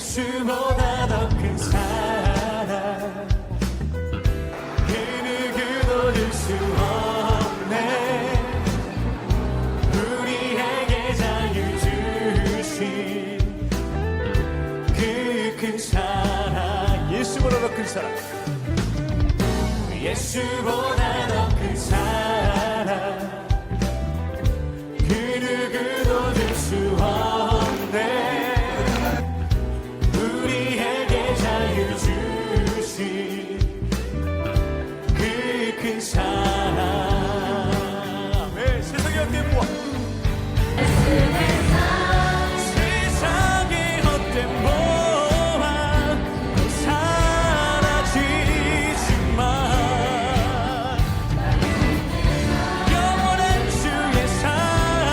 예수보다 더 큰 사랑 그 누구도 줄 수 없네 우리에게 자유 주신 그 큰 사랑 예수보다 더 큰 사랑 예수보다 더 큰 사랑 그 누구도 줄 수 없네 우리에게 자유 주신 그 큰 사랑 왜 세상에 헛된 모아 세상에 헛된 모아 사라지지만 영원한 주의 사랑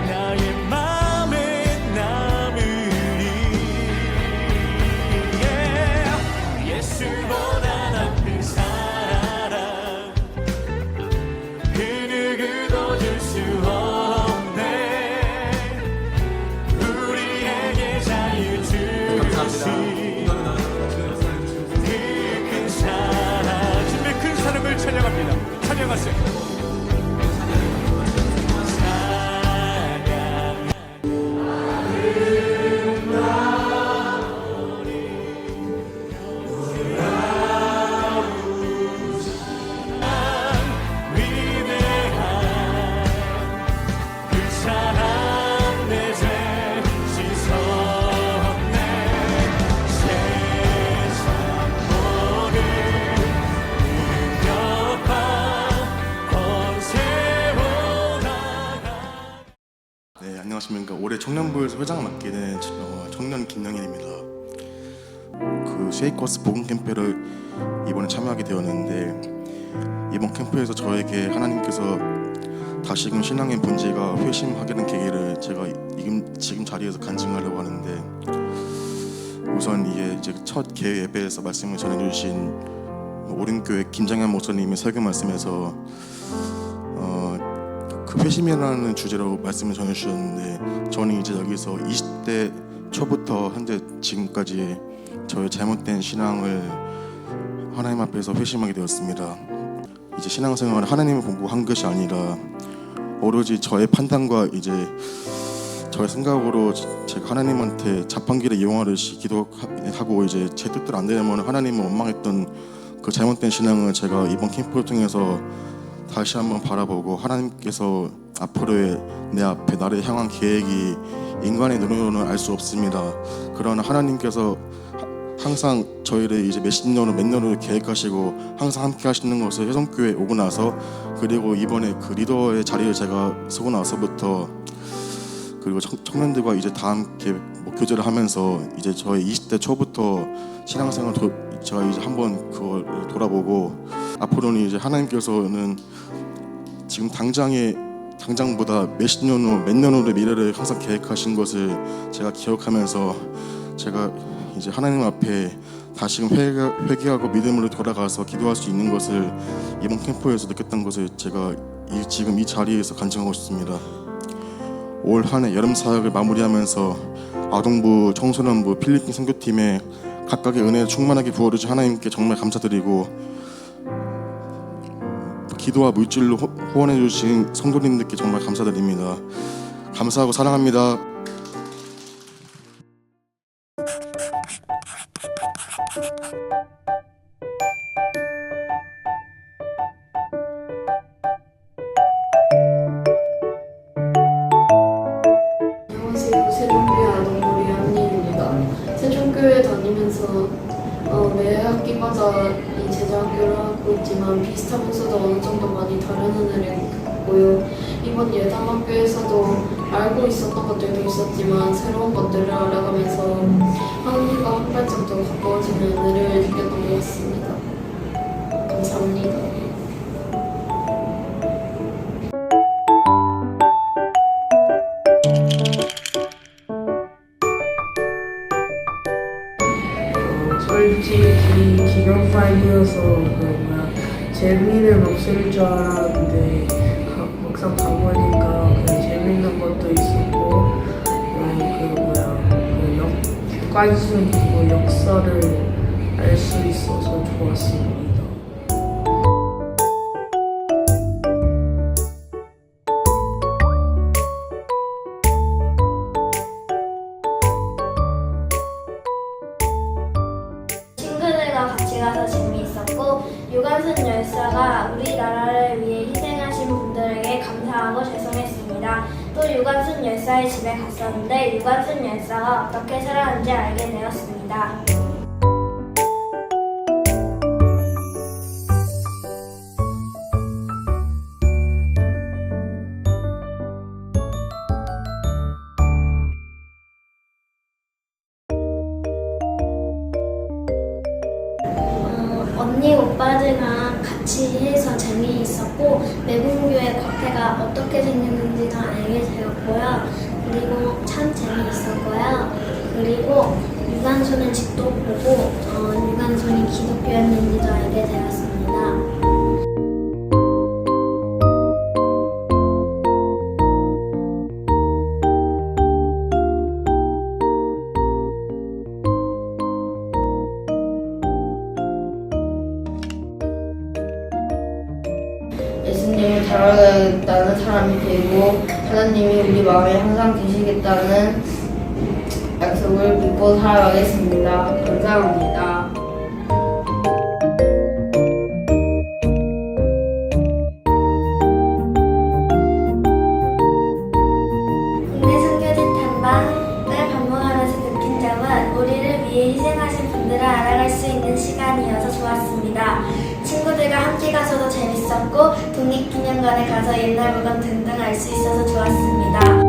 나의 맘에 남으리 예수보다 더 큰 사랑 그 누구도 줄 수 없네 우리에게 자유 주신 그 큰 사랑 주님의 큰 사랑을 찬양합니다. 찬양하세요. 네, 안녕하십니까. 올해 청년부에서 회장을 맡게 된 청년 김영일입니다. 그 쉐이커스 복음 캠프를 이번에 참여하게 되었는데 이번 캠프에서 저에게 하나님께서 다시금 신앙의 본질과 회심하게 된 계기를 제가 지금 자리에서 간증하려고 하는데 우선 이게 이제 첫 개회 예배에서 말씀을 전해주신 오륜교회 김장현 목사님의 설교 말씀에서 그 회심이라는 주제로 말씀을 전해주셨는데 저는 이제 여기서 20대 초부터 현재 지금까지 저의 잘못된 신앙을 하나님 앞에서 회심하게 되었습니다. 이제 신앙생활을 하나님을 보고 한 것이 아니라 오로지 저의 판단과 이제 저의 생각으로 제가 하나님한테 자판기를 이용하듯이 기도하고 이제 제 뜻대로 안 되면 하나님을 원망했던 그 잘못된 신앙을 제가 이번 캠프를 통해서 다시 한번 바라보고 하나님께서 앞으로의 내 앞에 나를 향한 계획이 인간의 눈으로는 알 수 없습니다. 그러나 하나님께서 항상 저희를 이제 몇십 년을 몇 년을 계획하시고 항상 함께 하시는 것을 혜성교회에 오고 나서 그리고 이번에 그 리더의 자리에 제가 서고 나서부터 그리고 청년들과 이제 다 함께 목교제를 하면서 이제 저의 20대 초부터 신앙생활 제가 이제 한번 그걸 돌아보고 앞으로는 이제 하나님께서는 지금 당장보다 몇십 년 후, 몇 년 후의 미래를 항상 계획하신 것을 제가 기억하면서 제가 이제 하나님 앞에 다시금 회개하고 믿음으로 돌아가서 기도할 수 있는 것을 이번 캠프에서 느꼈던 것을 제가 지금 이 자리에서 간증하고 싶습니다. 올 한 해 여름 사역을 마무리하면서 아동부, 청소년부, 필리핀 선교팀에 각각의 은혜를 충만하게 부어주신 하나님께 정말 감사드리고 기도와 물질로 후원해 주신 성도님들께 정말 감사드립니다. 감사하고 사랑합니다. 안녕하세요. 세종교회 아동부리 한니입니다. 세종교회 다니면서 매 학기마다 이 제자학교를 하고 있지만 비슷하면서도 어느 정도 많이 다른 은혜를 겪고요. 이번 예담학교에서도 알고 있었던 것들도 있었지만 새로운 것들을 알아가면서 하나님과 한 발짝 더 가까워지는 은혜를 느꼈던 것 같습니다. 감사합니다. 솔직히 기록 파일이어서 재미는 없을 줄 알았는데 막상 가보니까 재밌는 것도 있었고 객관성 있고 역사를 알 수 있어서 좋았습니다. 친구들과 같이 가서 재미있었고 유관순 열사가 우리나라를 위해 희생하신 분들에게 감사하고 죄송했습니다. 또 유관순 열사의 집에 갔었는데 유관순 열사가 어떻게 살았는지 알게 되었습니다. 언니 오빠들과 같이 해서 재미있었고 매분교의 겉에가 어떻게 생겼는지도 알게 되었고요. 그리고 참 재미있었고요. 그리고 유관순의 집도 보고 유관순이 기독교였는지도 알게 되었습니다. 예수님을 닮아가겠다는 사람이 되고 하나님이 우리 마음에 항상 계시겠다는 약속을 믿고 살아가겠습니다. 감사합니다. 국내 선교지 탐방을 방문하면서 느낀 점은 우리를 위해 희생하신 분들을 알아갈 수 있는 시간이어서 좋았습니다. 친구들과 함께 가서도 재밌었고 독립기념관에 가서 옛날 물건 등등 알 수 있어서 좋았습니다.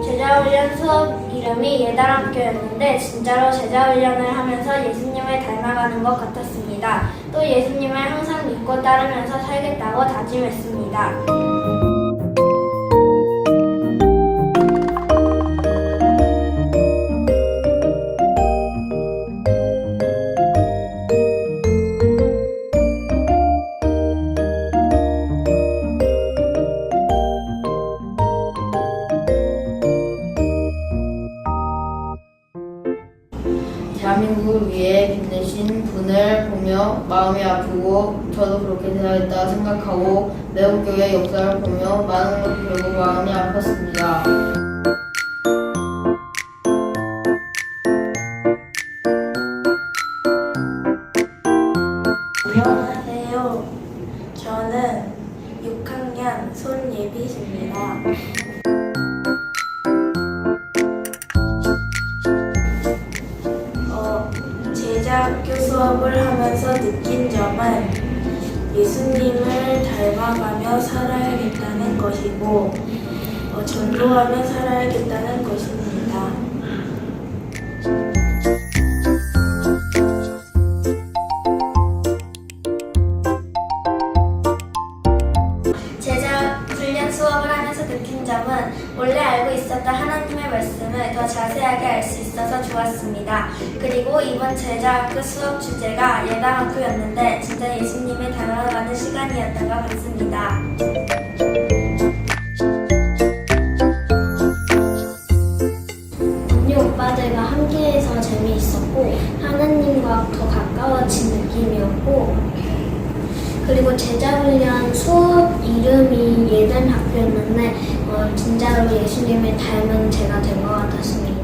제자훈련 수업 이름이 예달학교였는데 진짜로 제자훈련을 하면서 예수님을 닮아가는 것 같았습니다. 또 예수님을 항상 믿고 따르면서 살겠다고 다짐했습니다. 대한민국을 위해 빛내신 분을 보며 마음이 아프고 저도 그렇게 되어야겠다 생각하고 매운교회 역사를 보며 많은 걸 배우고 마음이 아팠습니다. 안녕하세요. 저는 6학년 손예빗입니다. 제자학교 수업을 하면서 느낀 점은 예수님을 닮아가며 살아야겠다는 것이고 전도하며 살아야겠다는 것입니다. 제자 훈련 수업을 하면서 느낀 점은 원래 알고 있었던 하나님의 말씀을 더 자세하게 알 수 있어서 좋았습니다. 그리고 이번 제자학교 수업 주제가 예당학교였는데 진짜 예수님을 닮아가는 시간이었던 것 같습니다. 언니 오빠들과 함께해서 재미있었고 하나님과 더 가까워진 느낌이었고 그리고 제자훈련 수업 이름이 예단학교였는데 진짜로 예수님을 닮은 제가 된 것 같았습니다.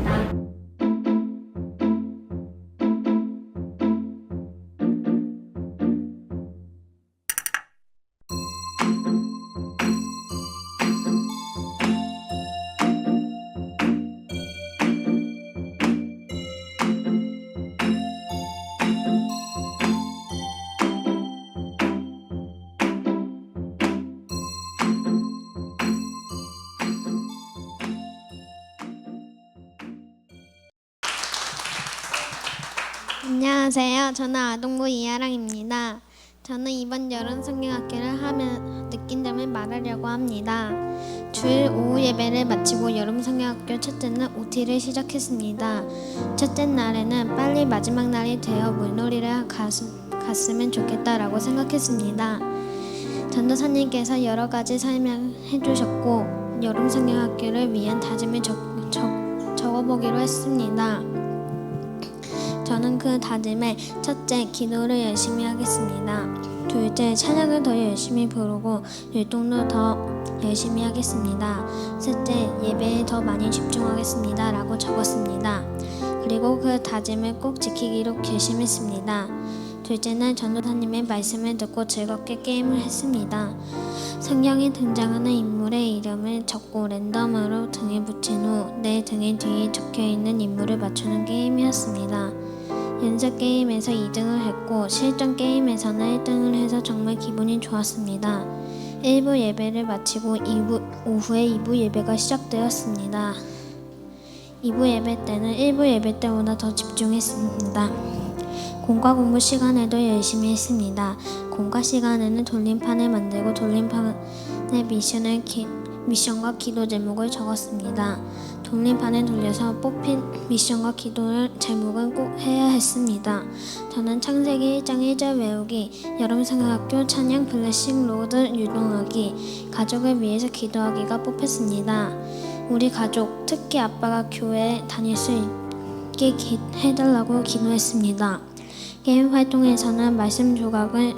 안녕하세요. 저는 아동부 이하랑입니다. 저는 이번 여름 성경학교를 하며 느낀 점을 말하려고 합니다. 주일 오후 예배를 마치고 여름성경학교 첫째 날 OT를 시작했습니다. 첫째 날에는 빨리 마지막 날이 되어 물놀이를 갔으면 좋겠다라고 생각했습니다. 전도사님께서 여러 가지 설명해 주셨고 여름성경학교를 위한 다짐을 적어보기로 했습니다. 저는 그 다짐에 첫째, 기도를 열심히 하겠습니다. 둘째, 찬양을 더 열심히 부르고 율동도 더 열심히 하겠습니다. 셋째, 예배에 더 많이 집중하겠습니다 라고 적었습니다. 그리고 그 다짐을 꼭 지키기로 결심했습니다. 둘째 날 전도사님의 말씀을 듣고 즐겁게 게임을 했습니다. 성경에 등장하는 인물의 이름을 적고 랜덤으로 등에 붙인 후 내 등에 뒤에 적혀있는 인물을 맞추는 게임이었습니다. 연습 게임에서 2등을 했고 실전 게임에서는 1등을 해서 정말 기분이 좋았습니다. 1부 예배를 마치고 오후에 2부 예배가 시작되었습니다. 2부 예배 때는 1부 예배 때보다 더 집중했습니다. 공과 공부 시간에도 열심히 했습니다. 공과 시간에는 돌림판을 만들고 돌림판의 미션과 기도 제목을 적었습니다. 돌림판을 돌려서 뽑힌 미션과 기도 제목은 꼭 해야 했습니다. 저는 창세기 1장 1절 외우기, 여름성경학교 찬양 블레싱 로드 유동하기, 가족을 위해서 기도하기가 뽑혔습니다. 우리 가족, 특히 아빠가 교회에 다닐 수 있게 해달라고 기도했습니다. 게임 활동에서는 말씀 조각을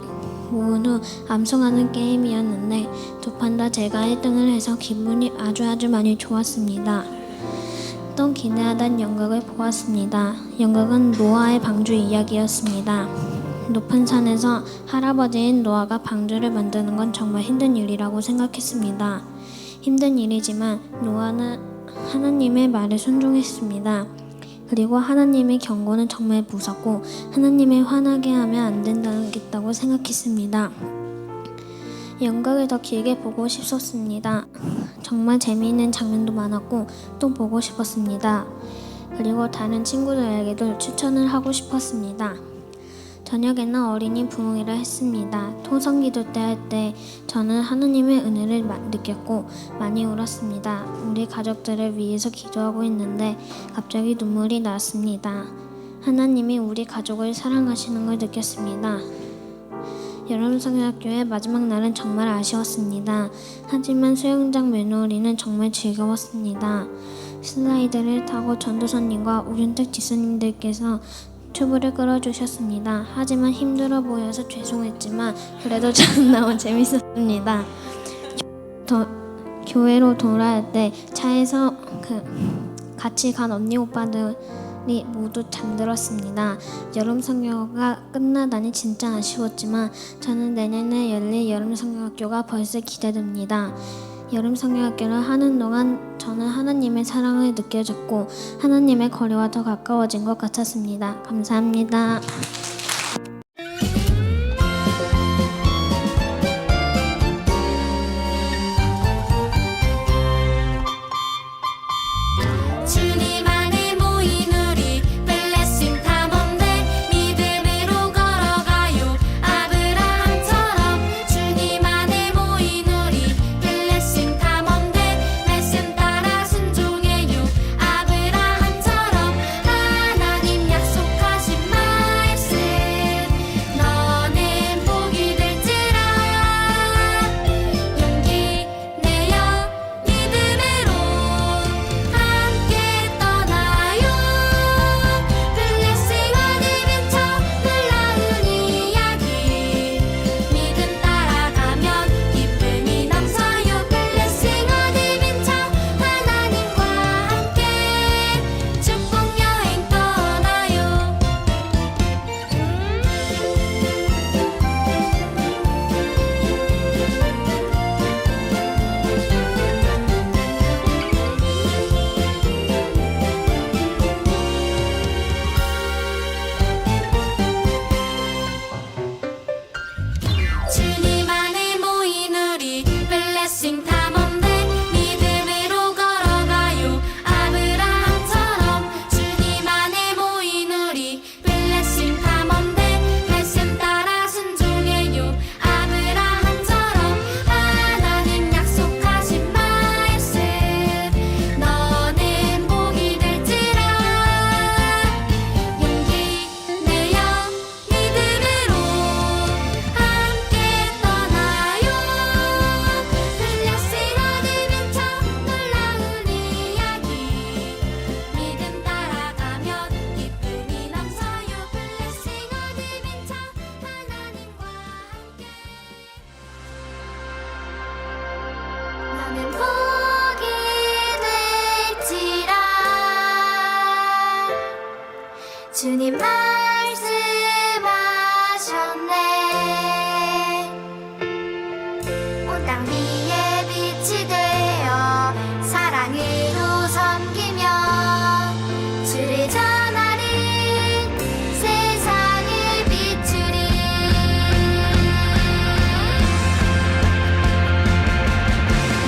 모은 후 암송하는 게임이었는데 두 판 다 제가 1등을 해서 기분이 아주 많이 좋았습니다. 또 기대하던 연극을 보았습니다. 연극은 노아의 방주 이야기였습니다. 높은 산에서 할아버지인 노아가 방주를 만드는 건 정말 힘든 일이라고 생각했습니다. 힘든 일이지만 노아는 하나님의 말에 순종했습니다. 그리고 하나님의 경고는 정말 무섭고 하나님을 화나게 하면 안 된다고 생각했습니다. 연극을 더 길게 보고 싶었습니다. 정말 재미있는 장면도 많았고 또 보고 싶었습니다. 그리고 다른 친구들에게도 추천을 하고 싶었습니다. 저녁에는 어린이 부흥회를 했습니다. 토성기도 때 할 때 저는 하나님의 은혜를 느꼈고 많이 울었습니다. 우리 가족들을 위해서 기도하고 있는데 갑자기 눈물이 났습니다. 하나님이 우리 가족을 사랑하시는 걸 느꼈습니다. 여름성경학교의 마지막 날은 정말 아쉬웠습니다. 하지만 수영장 물놀이는 정말 즐거웠습니다. 슬라이드를 타고 전도사님과 오윤택 지사님들께서 튜브를 끌어주셨습니다. 하지만 힘들어 보여서 죄송했지만 그래도 저는 너무 재밌었습니다. 교회로 돌아올 때 차에서 같이 간 언니 오빠들이 모두 잠들었습니다. 여름성경학교가 끝나다니 진짜 아쉬웠지만 저는 내년에 열릴 여름성경학교가 벌써 기대됩니다. 여름성경학교를 하는 동안 저는 하나님의 사랑을 느껴졌고 하나님의 거리와 더 가까워진 것 같았습니다. 감사합니다. 주님 안에 모인 우리 블레싱 탐험대 믿음으로 걸어가요. 아브라함처럼 주님 안에 모인 우리 블레싱 탐험대 말씀 따라 순종해요. 아브라함처럼 하나님 약속하신 말씀 주님 말씀하셨네. 온 땅 위에 빛이 되어 사랑으로 섬기며 주를 전하는 세상을 비추리.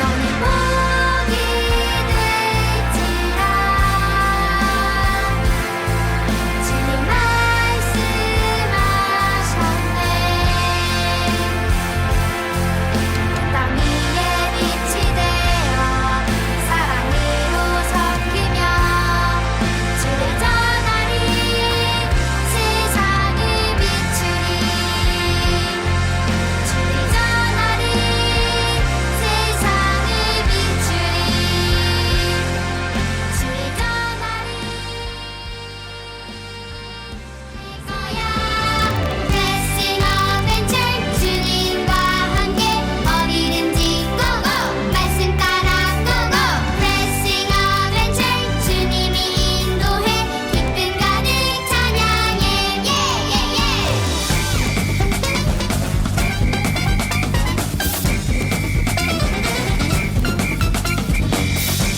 너는 복이 될지라. 주님 말씀하셨네. 땅 위에 빛이 되어 사랑으로 섬기며 주를 전하리. 세상을 비추리. 주를 전하리. 세상을 비추리. 주를 전하리. 거야. Blessing Adventure 주님과 함께 어디든지 고고 말씀 따라 고고. Blessing Adventure 주님이 인도해 기쁨 가득 찬양해. 예예예.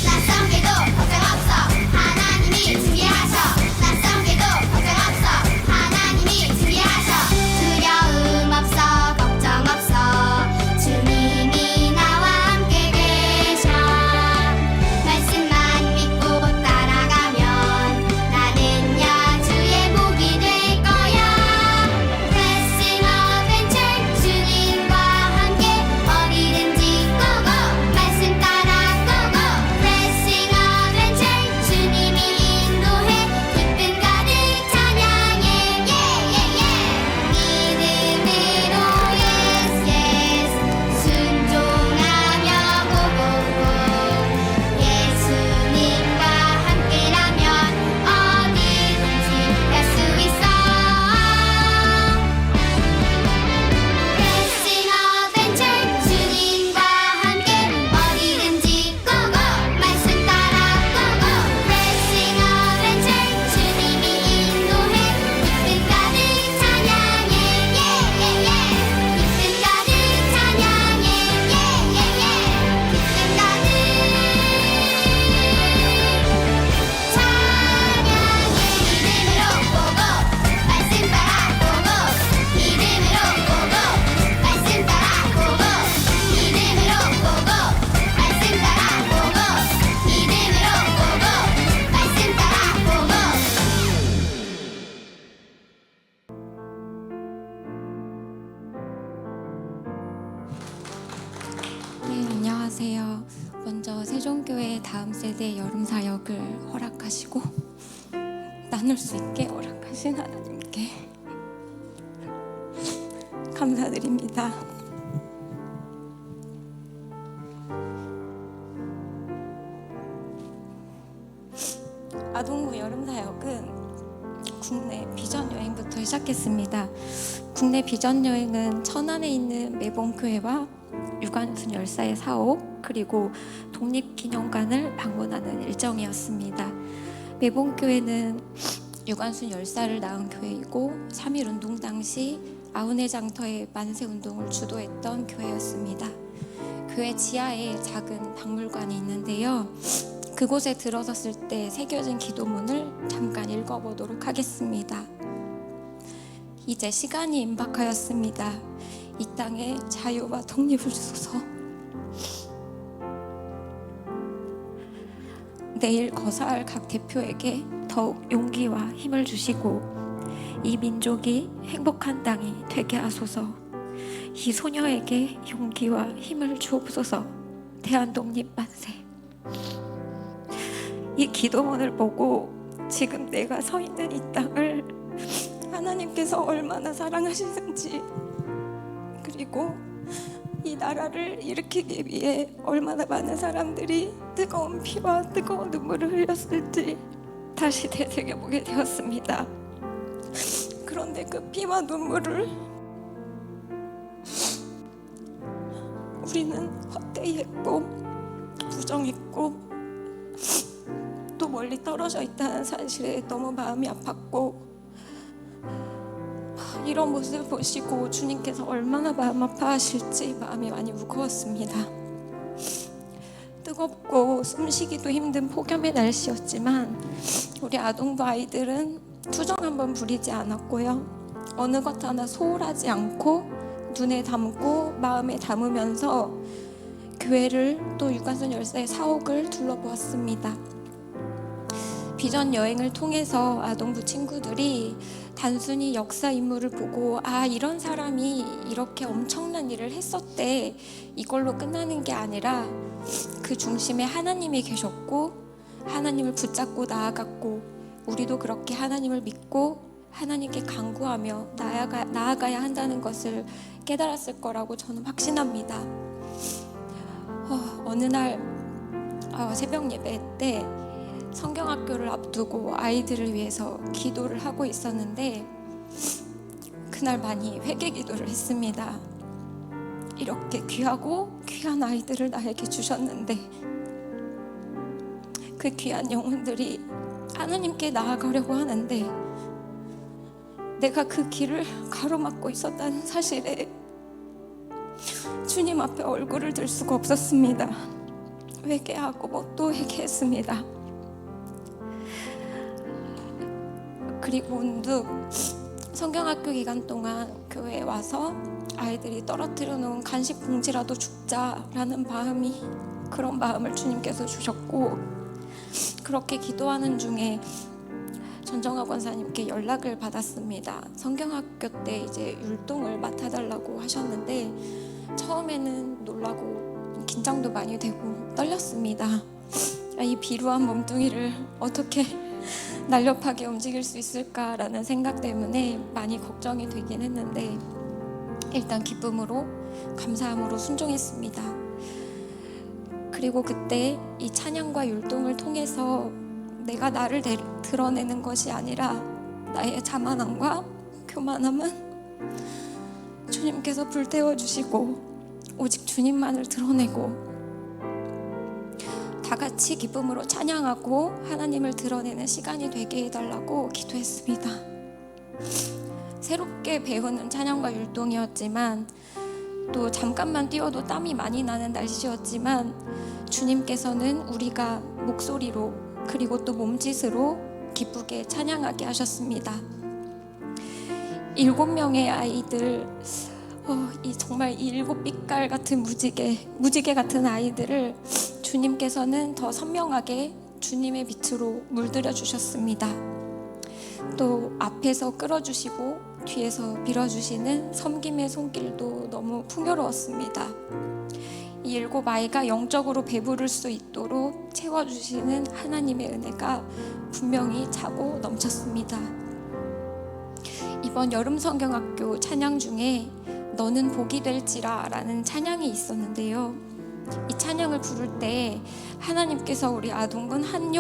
낯선 길도 걱정 없어 하나님이 준비하셔. 낯선 길도 걱정 없어 하나님이 준비하셔. 두려움 없어 걱정 없어 주님이 나와 함께 계셔. 말씀만 믿고 따라가면 나는야 주의 복이 될 거야. Blessing Adventure 주님과 함께 어디든지 고고 말씀 따라 고고. Blessing Adventure 주님이 인도해 기쁨 가득 찬양해. 예예예. 믿음으로 yes yes 순종하며 고고고. 예수님과 함께라면 어디든지 갈 수 있어. Blessing Adventure 주님과 함께 어디든지 고고 말씀 따라 고고. Blessing Adventure 주님이 인도해 기쁨 가득 찬양해. 예예예. 기쁨 가득 찬양해. 예예예. 기쁨 가득 찬양해. 믿음으로 고고 말씀 따라 고고. 믿음으로 고고 말씀 따라 고고. 믿음으로 고고 말씀 따라 고고. 믿음으로 고고 말씀 따라 고고. 네, 안녕하세요. 먼저 세종교회 다음 세대 여름 사역을 허락하시고 나눌 수 있게 허락하신 하나님께 감사드립니다. 아동부 여름 사역은 국내 비전 여행부터 시작했습니다. 국내 비전 여행은 천안에 있는 매봉교회와 유관순 열사의 사옥 그리고 독립기념관을 방문하는 일정이었습니다. 매봉교회는 유관순 열사를 낳은 교회이고 3.1 운동 당시 아우네 장터의 만세 운동을 주도했던 교회였습니다. 교회 지하에 작은 박물관이 있는데요. 그곳에 들어섰을 때 새겨진 기도문을 잠깐 읽어보도록 하겠습니다. 이제 시간이 임박하였습니다. 이 땅에 자유와 독립을 주소서. 내일 거사할 각 대표에게 더욱 용기와 힘을 주시고 이 민족이 행복한 땅이 되게 하소서. 이 소녀에게 용기와 힘을 주옵소서. 대한독립 만세. 이 기도문을 보고 지금 내가 서 있는 이 땅을 하나님께서 얼마나 사랑하시는지, 그리고 이 나라를 일으키기 위해 얼마나 많은 사람들이 뜨거운 피와 뜨거운 눈물을 흘렸을지 다시 되새겨보게 되었습니다. 그런데 그 피와 눈물을 우리는 헛되이 했고 부정했고 또 멀리 떨어져 있다는 사실에 너무 마음이 아팠고 이런 모습을 보시고 주님께서 얼마나 마음 아파하실지 마음이 많이 무거웠습니다. 뜨겁고 숨쉬기도 힘든 폭염의 날씨였지만 우리 아동부 아이들은 투정 한번 부리지 않았고요. 어느 것 하나 소홀하지 않고 눈에 담고 마음에 담으면서 교회를 또 유관순 열사의 사옥을 둘러보았습니다. 비전 여행을 통해서 아동부 친구들이 단순히 역사 인물을 보고 아 이런 사람이 이렇게 엄청난 일을 했었대 이걸로 끝나는 게 아니라 그 중심에 하나님이 계셨고 하나님을 붙잡고 나아갔고 우리도 그렇게 하나님을 믿고 하나님께 간구하며 나아가야 한다는 것을 깨달았을 거라고 저는 확신합니다. 어느 날 새벽 예배 때 성경학교를 앞두고 아이들을 위해서 기도를 하고 있었는데 그날 많이 회개 기도를 했습니다. 이렇게 귀하고 귀한 아이들을 나에게 주셨는데 그 귀한 영혼들이 하나님께 나아가려고 하는데 내가 그 길을 가로막고 있었다는 사실에 주님 앞에 얼굴을 들 수가 없었습니다. 회개하고 또 회개했습니다. 그리고 문득 성경학교 기간 동안 교회에 와서 아이들이 떨어뜨려 놓은 간식 봉지라도 줍자라는 그런 마음을 주님께서 주셨고 그렇게 기도하는 중에 전정아 권사님께 연락을 받았습니다. 성경학교 때 이제 율동을 맡아달라고 하셨는데 처음에는 놀라고 긴장도 많이 되고 떨렸습니다. 이 비루한 몸뚱이를 어떻게 날렵하게 움직일 수 있을까라는 생각 때문에 많이 걱정이 되긴 했는데 일단 기쁨으로 감사함으로 순종했습니다. 그리고 그때 이 찬양과 율동을 통해서 내가 나를 드러내는 것이 아니라 나의 자만함과 교만함은 주님께서 불태워 주시고 오직 주님만을 드러내고 다 같이 기쁨으로 찬양하고 하나님을 드러내는 시간이 되게 해달라고 기도했습니다. 새롭게 배우는 찬양과 율동이었지만 또 잠깐만 뛰어도 땀이 많이 나는 날씨였지만 주님께서는 우리가 목소리로 그리고 또 몸짓으로 기쁘게 찬양하게 하셨습니다. 7명의 아이들 정말 이 7빛깔 같은 무지개 같은 아이들을 주님께서는 더 선명하게 주님의 빛으로 물들여 주셨습니다. 또 앞에서 끌어주시고 뒤에서 밀어주시는 섬김의 손길도 너무 풍요로웠습니다. 이 7 아이가 영적으로 배부를 수 있도록 채워주시는 하나님의 은혜가 분명히 차고 넘쳤습니다. 이번 여름 성경학교 찬양 중에 너는 복이 될지라 라는 찬양이 있었는데요. 이 찬양을 부를 때 하나님께서 우리 아동군 한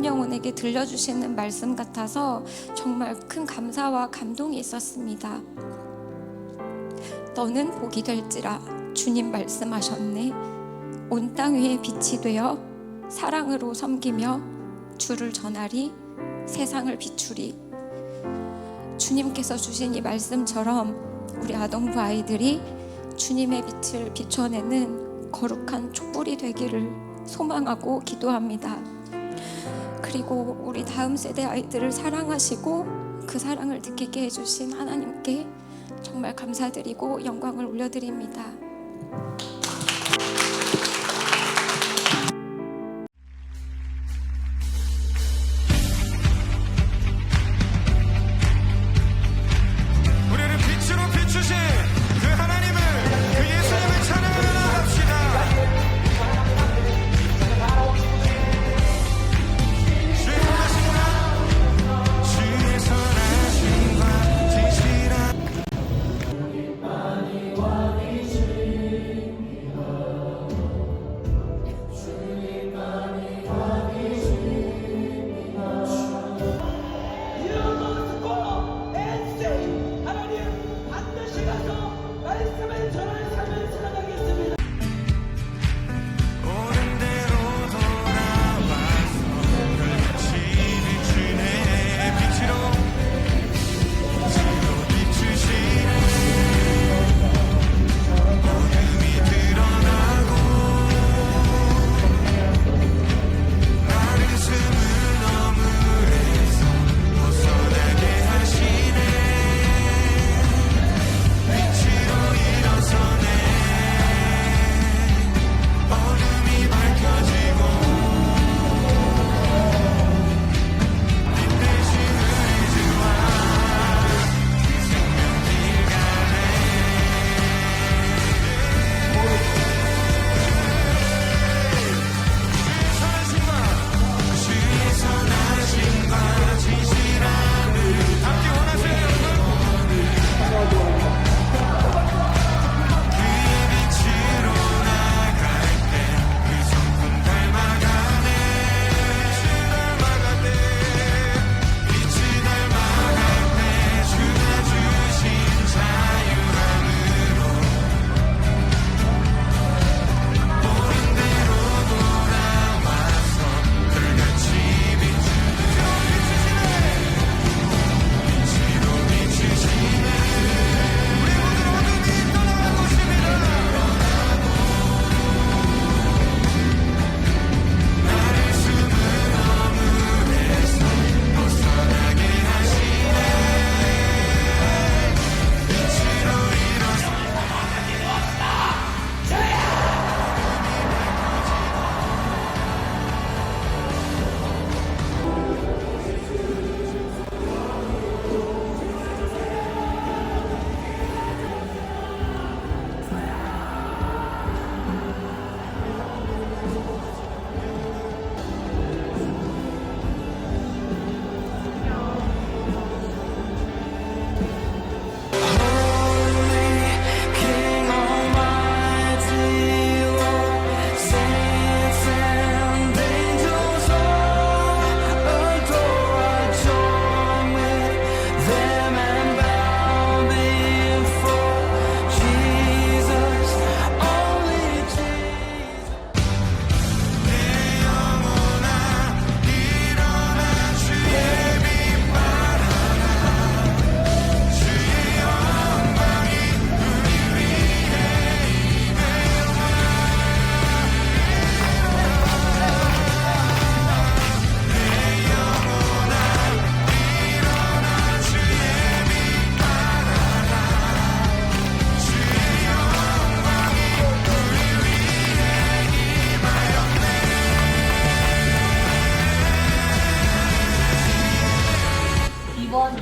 영혼에게 들려주시는 말씀 같아서 정말 큰 감사와 감동이 있었습니다. 너는 복이 될지라 주님 말씀하셨네. 온 땅 위에 빛이 되어 사랑으로 섬기며 주를 전하리 세상을 비추리. 주님께서 주신 이 말씀처럼 우리 아동부 아이들이 주님의 빛을 비춰내는 거룩한 촛불이 되기를 소망하고 기도합니다. 그리고 우리 다음 세대 아이들을 사랑하시고 그 사랑을 느끼게 해주신 하나님께 정말 감사드리고 영광을 올려드립니다. 우리를 빛으로 비추신 그 하나님을 그 예수님을 찬양하며 나갑시다. 주의 선하심과 주의 선하심과 진실한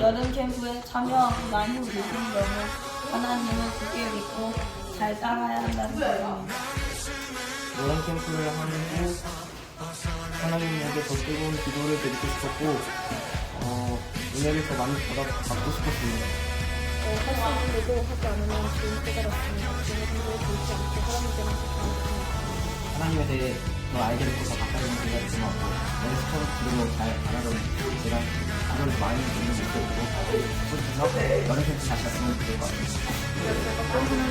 여름 캠프에 참여하고 나는 모든 너무 하나님을 굳게 믿고 잘 따라야 한다는 것입니다. 여름 캠프를 하고 하나님에게 더 뜨거운 기도를 드리고 싶었고 은혜를 더 많이 받고 싶었습니다. 학생들도 하지 않으면 좋은 깨달았습니다. 제네들을 보지 않고 하나님께만 집중합니다. 하나님에 대해 더 알게 됐고 더 가까이 오는 기회가 됐던 것 같고 연습처럼 기도로 잘 알아가는 제가 기도를 많이 듣는 모습이고 그래서 여름 캠프 다시 왔으면 좋을 것 같습니다. 하나님의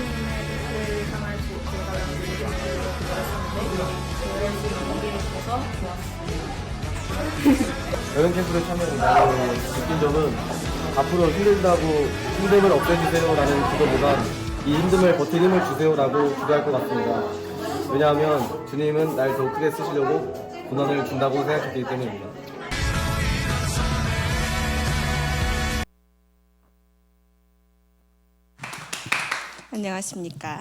뜻을 향할 수 있게 달라는 기도를 기도했었는데 열심히 있어서 좋았습니다. 여름 캠프를 참여한다고 느낀 점은 앞으로 힘듦을 없애주세요라는 기도보다 이 힘듦을 버틸 힘을 주세요라고 기도할 것 같습니다. 왜냐하면 주님은 날 더 크게 쓰시려고 고난을 준다고 생각했기 때문입니다. 안녕하십니까.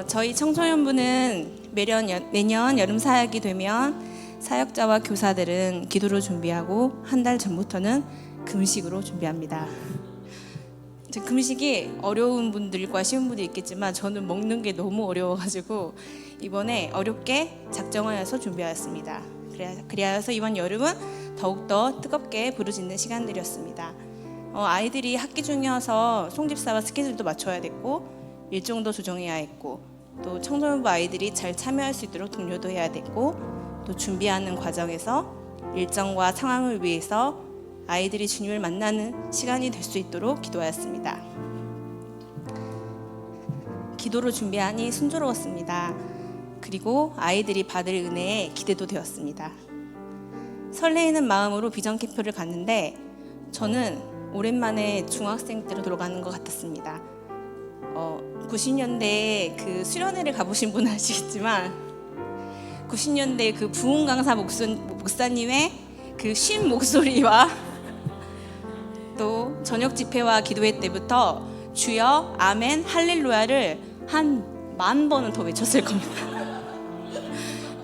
저희 청소년부는 매년 여름 사역이 되면 사역자와 교사들은 기도를 준비하고 한 달 전부터는 금식으로 준비합니다. 금식이 어려운 분들과 쉬운 분들이 있겠지만 저는 먹는 게 너무 어려워가지고 이번에 어렵게 작정하여서 준비하였습니다. 그리하여서 이번 여름은 더욱더 뜨겁게 부르짖는 시간들이었습니다. 아이들이 학기 중이어서 송집사와 스케줄도 맞춰야 됐고 일정도 조정해야 했고 또 청소년부 아이들이 잘 참여할 수 있도록 독려도 해야 됐고 또 준비하는 과정에서 일정과 상황을 위해서 아이들이 주님을 만나는 시간이 될 수 있도록 기도하였습니다. 기도로 준비하니 순조로웠습니다. 그리고 아이들이 받을 은혜에 기대도 되었습니다. 설레이는 마음으로 비전 캠프를 갔는데 저는 오랜만에 중학생 때로 돌아가는 것 같았습니다. 90년대에 그 수련회를 가보신 분은 아시겠지만 90년대 그 부흥 강사 목사님의 그 쉰 목소리와 또 저녁 집회와 기도회 때부터 주여 아멘 할렐루야를 한 10,000번은 더 외쳤을 겁니다.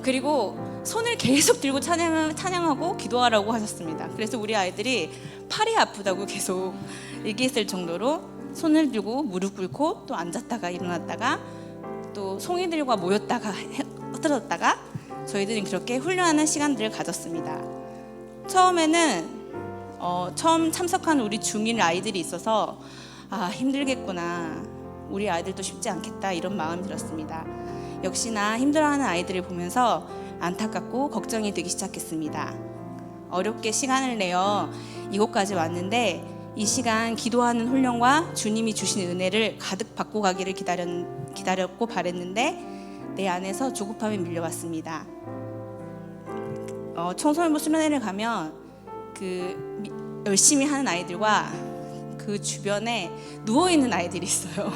그리고 손을 계속 들고 찬양하고 기도하라고 하셨습니다. 그래서 우리 아이들이 팔이 아프다고 계속 얘기했을 정도로 손을 들고 무릎 꿇고 또 앉았다가 일어났다가 또 송이들과 모였다가 흩어졌다가 저희들은 그렇게 훈련하는 시간들을 가졌습니다. 처음에는 처음 참석한 우리 중1 아이들이 있어서 힘들겠구나, 우리 아이들도 쉽지 않겠다 이런 마음이 들었습니다. 역시나 힘들어하는 아이들을 보면서 안타깝고 걱정이 되기 시작했습니다. 어렵게 시간을 내어 이곳까지 왔는데 이 시간 기도하는 훈련과 주님이 주신 은혜를 가득 받고 가기를 기다렸고 바랬는데 내 안에서 조급함이 밀려왔습니다. 청소년부 수련회를 가면 열심히 하는 아이들과 그 주변에 누워있는 아이들이 있어요.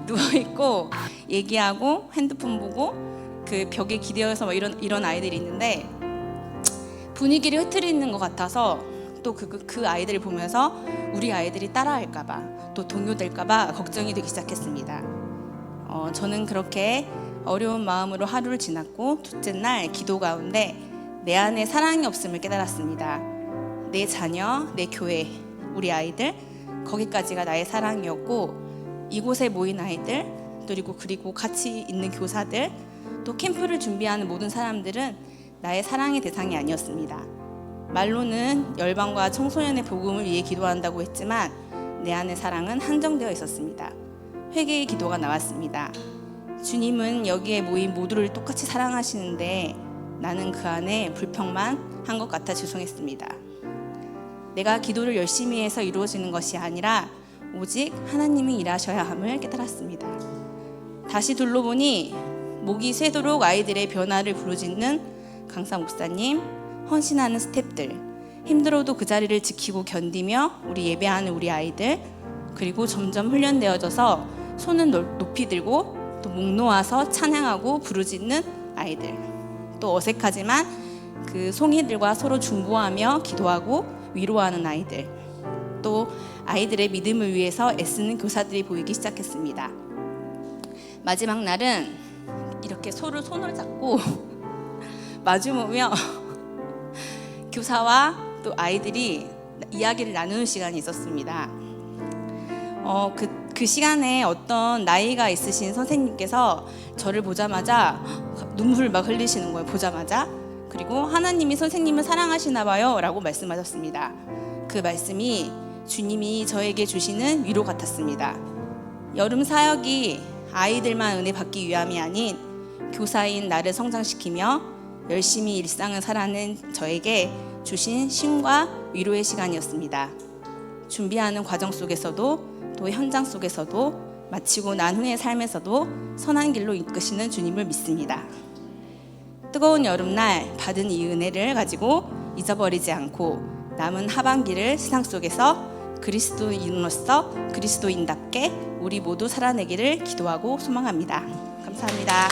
누워있고 얘기하고 핸드폰 보고 그 벽에 기대어서 이런 아이들이 있는데 분위기를 흐트리는 것 같아서 또 그 아이들을 보면서 우리 아이들이 따라할까봐 또 동요될까봐 걱정이 되기 시작했습니다. 저는 그렇게 어려운 마음으로 하루를 지났고 둘째 날 기도 가운데 내 안에 사랑이 없음을 깨달았습니다. 내 자녀, 내 교회, 우리 아이들 거기까지가 나의 사랑이었고 이곳에 모인 아이들 그리고 같이 있는 교사들 또 캠프를 준비하는 모든 사람들은 나의 사랑의 대상이 아니었습니다. 말로는 열방과 청소년의 복음을 위해 기도한다고 했지만 내 안의 사랑은 한정되어 있었습니다. 회개의 기도가 나왔습니다. 주님은 여기에 모인 모두를 똑같이 사랑하시는데 나는 그 안에 불평만 한 것 같아 죄송했습니다. 내가 기도를 열심히 해서 이루어지는 것이 아니라 오직 하나님이 일하셔야 함을 깨달았습니다. 다시 둘러보니 목이 새도록 아이들의 변화를 부르짖는 강사 목사님, 헌신하는 스태프들, 힘들어도 그 자리를 지키고 견디며 우리 예배하는 우리 아이들, 그리고 점점 훈련되어져서 손은 높이 들고 또 목 놓아서 찬양하고 부르짖는 아이들, 또 어색하지만 그 송이들과 서로 중보하며 기도하고 위로하는 아이들, 또 아이들의 믿음을 위해서 애쓰는 교사들이 보이기 시작했습니다. 마지막 날은 이렇게 서로 손을 잡고 마주보며 교사와 또 아이들이 이야기를 나누는 시간이 있었습니다. 그 시간에 어떤 나이가 있으신 선생님께서 저를 보자마자 눈물을 막 흘리시는 거예요. 보자마자. 그리고 하나님이 선생님을 사랑하시나 봐요 라고 말씀하셨습니다. 그 말씀이 주님이 저에게 주시는 위로 같았습니다. 여름 사역이 아이들만 은혜 받기 위함이 아닌 교사인 나를 성장시키며 열심히 일상을 살아낸 저에게 주신 쉼과 위로의 시간이었습니다. 준비하는 과정 속에서도 또 현장 속에서도 마치고 난 후의 삶에서도 선한 길로 이끄시는 주님을 믿습니다. 뜨거운 여름날 받은 이 은혜를 가지고 잊어버리지 않고 남은 하반기를 세상 속에서 그리스도인으로서 그리스도인답게 우리 모두 살아내기를 기도하고 소망합니다. 감사합니다.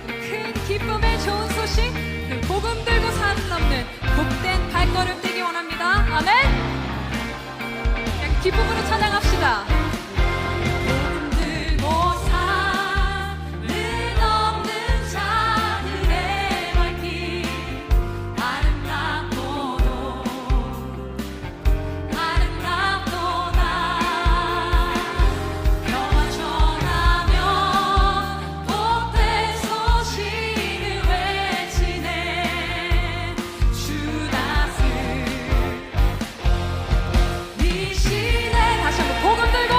큰 기쁨의 좋은 소식, 그 복음 들고 산 넘는 복된 발걸음 뛰기 원합니다. 아멘. 그냥 기쁨으로 찬양합시다. 복음 들고 산을 넘는 자들의 발길 아름답도다 평화 전하며 복된 소식을 외치네 주 다스 이 시대 다시 한번 복음 들고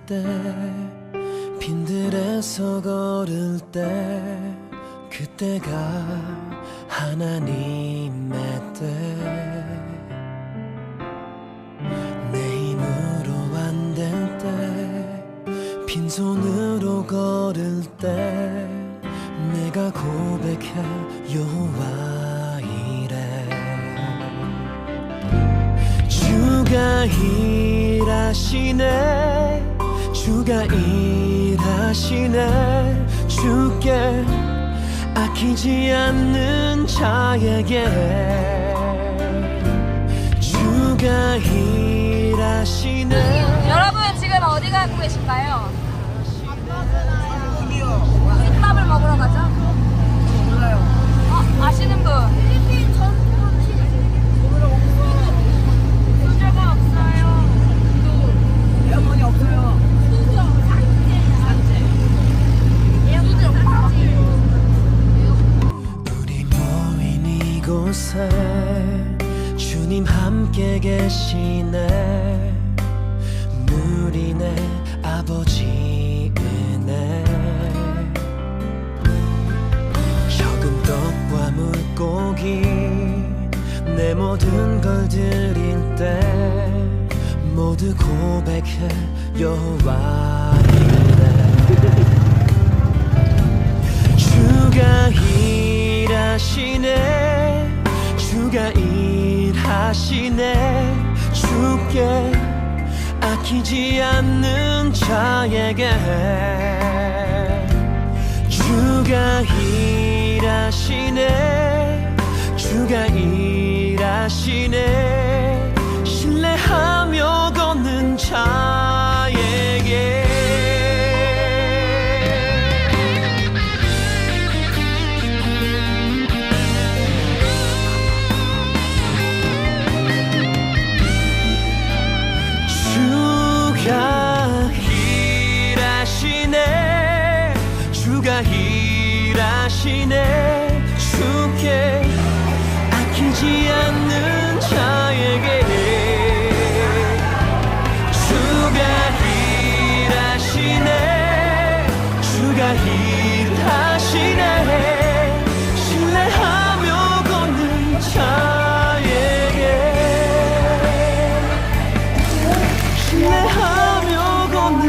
때 빈들에서 걸을 때 그때가 하나님의 때 내 힘으로 안 될 때 빈손으로 걸을 때 내가 고백해 여호와 이래 주가 일하시네 주가 일하시네 주께 아끼지 않는 자에게 주가 일하시네. 여러분 지금 어디 가고 계신가요? 김밥을 먹으러 가죠? 몰라요. 아시는 분? 필리핀 전통 음식. 소주가 없어요. 에어컨이 없어요. 소주 산재. 에어컨이 없지. 우리 모인 이곳에 주님 함께 계시네 누리네 아버지 은혜 적은 떡과 물고기 내 모든 걸 드릴 때 모두 고백해 여호와 이래 주가 일하시네 주가 일하시네 주께 아끼지 않는 자에게 주가 일하시네 주가 일하시네 신뢰하며 걷는 자에게 주가 일하시네 주가 일하시네 주께 아끼지 않는 자에게 주가 일하시네 주가 일하시네 신뢰하며 걷는 자에게 신뢰하며 걷는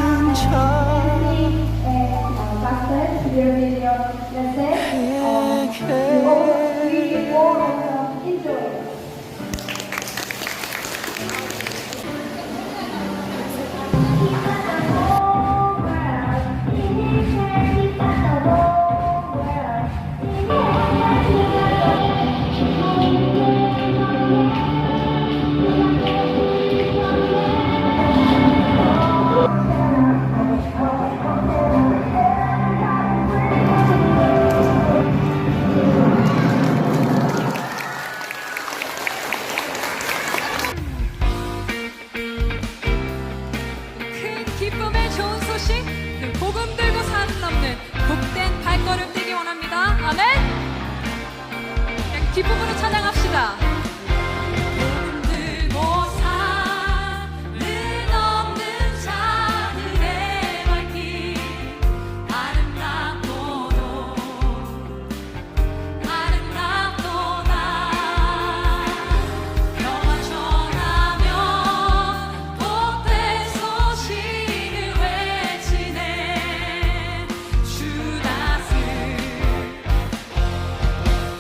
큰 기쁨의 좋은 소식, 그 복음 들고 산 넘는 복된 발걸음 되기 원합니다. 아멘. 기쁨으로 찬양합시다. 복음 들고 산을 넘는 자들의 발길 아름답도다 평화 전하며 복된 소식을 외치네 주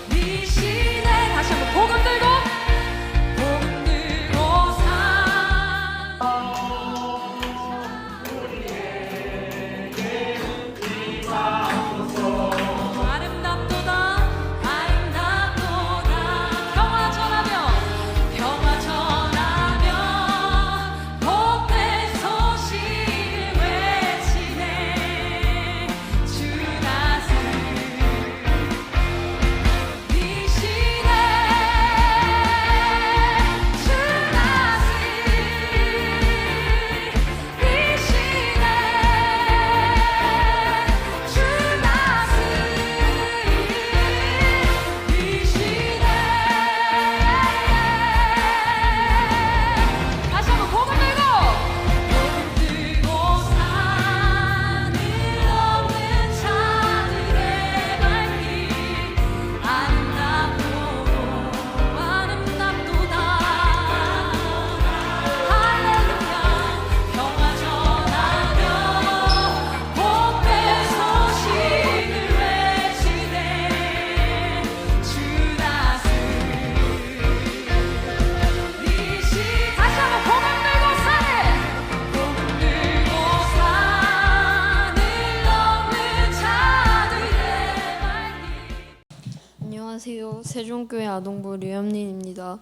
다스리시네 다시 한번 복음 들고 세종교회 아동부 류현린입니다.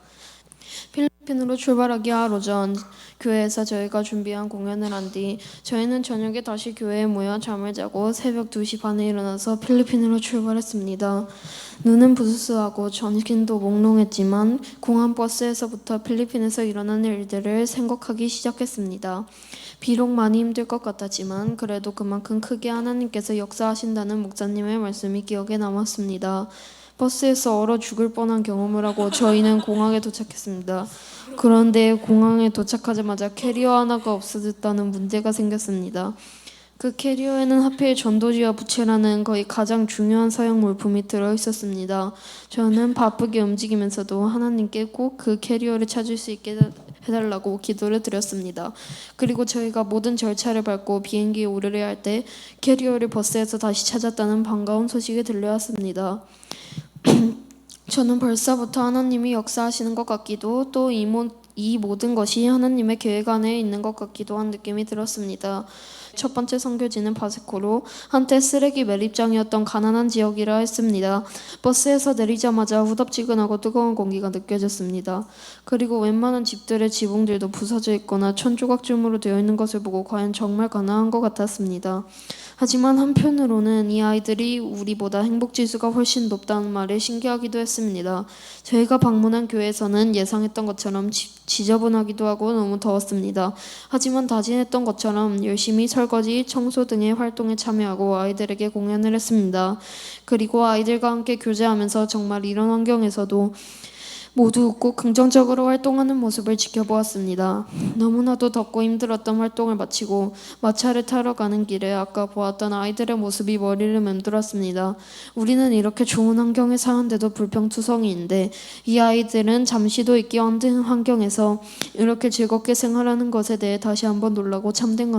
필리핀으로 출발하기 하루 전 교회에서 저희가 준비한 공연을 한 뒤 저희는 저녁에 다시 교회에 모여 잠을 자고 새벽 2시 반에 일어나서 필리핀으로 출발했습니다. 눈은 부스스하고 정신도 몽롱했지만 공항 버스에서부터 필리핀에서 일어난 일들을 생각하기 시작했습니다. 비록 많이 힘들 것 같았지만 그래도 그만큼 크게 하나님께서 역사하신다는 목사님의 말씀이 기억에 남았습니다. 버스에서 얼어 죽을 뻔한 경험을 하고 저희는 공항에 도착했습니다. 그런데 공항에 도착하자마자 캐리어 하나가 없어졌다는 문제가 생겼습니다. 그 캐리어에는 하필 전도지와 부채라는 거의 가장 중요한 사용 물품이 들어있었습니다. 저는 바쁘게 움직이면서도 하나님께 꼭 그 캐리어를 찾을 수 있게 해달라고 기도를 드렸습니다. 그리고 저희가 모든 절차를 밟고 비행기에 오르려 할 때 캐리어를 버스에서 다시 찾았다는 반가운 소식이 들려왔습니다. 저는 벌써부터 하나님이 역사하시는 것 같기도 또 이 모든 것이 하나님의 계획 안에 있는 것 같기도 한 느낌이 들었습니다. 첫 번째 선교지는 바세코로 한때 쓰레기 매립장이었던 가난한 지역이라 했습니다. 버스에서 내리자마자 후덥지근하고 뜨거운 공기가 느껴졌습니다. 그리고 웬만한 집들의 지붕들도 부서져 있거나 천조각쯤으로 되어 있는 것을 보고 과연 정말 가난한 것 같았습니다. 하지만 한편으로는 이 아이들이 우리보다 행복지수가 훨씬 높다는 말에 신기하기도 했습니다. 저희가 방문한 교회에서는 예상했던 것처럼 지저분하기도 하고 너무 더웠습니다. 하지만 다짐했던 것처럼 열심히 설거지, 청소 등의 활동에 참여하고 아이들에게 공연을 했습니다. 그리고 아이들과 함께 교제하면서 정말 이런 환경에서도 모두 웃고 긍정적으로 활동하는 모습을 지켜보았습니다. 너무나도 덥고 힘들었던 활동을 마치고 마차를 타러 가는 길에 아까 보았던 아이들의 모습이 머리를 맴돌았습니다. 우리는 이렇게 좋은 환경에 사는데도 불평투성이인데 이 아이들은 잠시도 있기 힘든 환경에서 이렇게 즐겁게 생활하는 것에 대해 다시 한번 놀라고 참된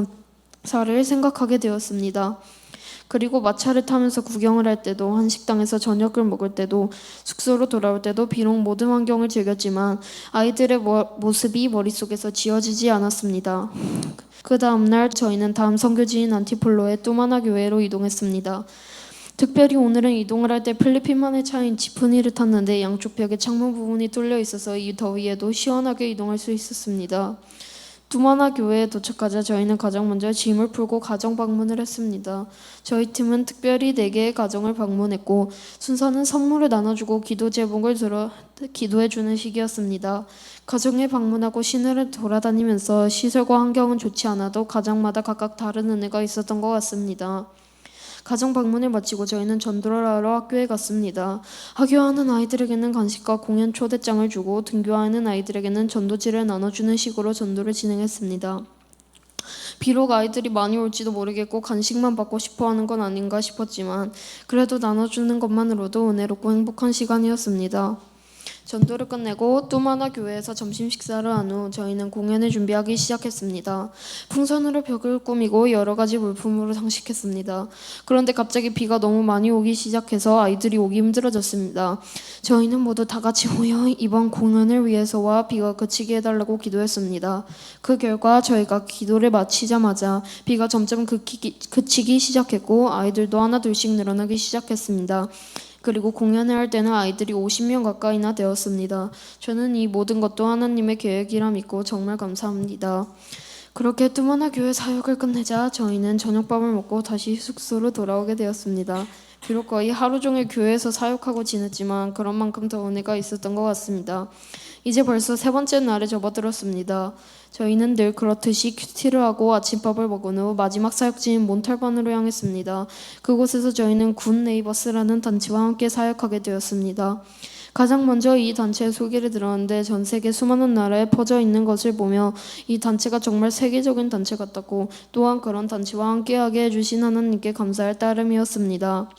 감사를 생각하게 되었습니다. 그리고 마차를 타면서 구경을 할 때도 한식당에서 저녁을 먹을 때도 숙소로 돌아올 때도 비록 모든 환경을 즐겼지만 아이들의 모습이 머릿속에서 지워지지 않았습니다. 그 다음날 저희는 다음 선교지인 안티폴로의 뚜마나 교회로 이동했습니다. 특별히 오늘은 이동을 할 때 필리핀만의 차인 지프니를 탔는데 양쪽 벽에 창문 부분이 뚫려 있어서 이 더위에도 시원하게 이동할 수 있었습니다. 뚜마나 교회에 도착하자 저희는 가장 먼저 짐을 풀고 가정 방문을 했습니다. 저희 팀은 특별히 4개의 가정을 방문했고 순서는 선물을 나눠주고 기도 제목을 들어 기도해주는 시기였습니다. 가정에 방문하고 시내를 돌아다니면서 시설과 환경은 좋지 않아도 가정마다 각각 다른 은혜가 있었던 것 같습니다. 가정 방문을 마치고 저희는 전도를 하러 학교에 갔습니다. 하교하는 아이들에게는 간식과 공연 초대장을 주고 등교하는 아이들에게는 전도지를 나눠주는 식으로 전도를 진행했습니다. 비록 아이들이 많이 올지도 모르겠고 간식만 받고 싶어하는 건 아닌가 싶었지만 그래도 나눠주는 것만으로도 은혜롭고 행복한 시간이었습니다. 전도를 끝내고 뚜마나 교회에서 점심 식사를 한 후 저희는 공연을 준비하기 시작했습니다. 풍선으로 벽을 꾸미고 여러 가지 물품으로 장식했습니다. 그런데 갑자기 비가 너무 많이 오기 시작해서 아이들이 오기 힘들어졌습니다. 저희는 모두 다 같이 모여 이번 공연을 위해서와 비가 그치게 해달라고 기도했습니다. 그 결과 저희가 기도를 마치자마자 비가 점점 그치기 시작했고 아이들도 하나둘씩 늘어나기 시작했습니다. 그리고 공연을 할 때는 아이들이 50명 가까이나 되었습니다. 저는 이 모든 것도 하나님의 계획이라 믿고 정말 감사합니다. 그렇게 뚜마나 교회 사역을 끝내자 저희는 저녁밥을 먹고 다시 숙소로 돌아오게 되었습니다. 비록 거의 하루 종일 교회에서 사역하고 지냈지만 그런 만큼 더 은혜가 있었던 것 같습니다. 이제 벌써 3번째 날에 접어들었습니다. 저희는 늘 그렇듯이 큐티를 하고 아침밥을 먹은 후 마지막 사역지인 몬탈반으로 향했습니다. 그곳에서 저희는 굿 네이버스라는 단체와 함께 사역하게 되었습니다. 가장 먼저 이 단체의 소개를 들었는데 전 세계 수많은 나라에 퍼져 있는 것을 보며 이 단체가 정말 세계적인 단체 같았고 또한 그런 단체와 함께하게 해주신 하나님께 감사할 따름이었습니다.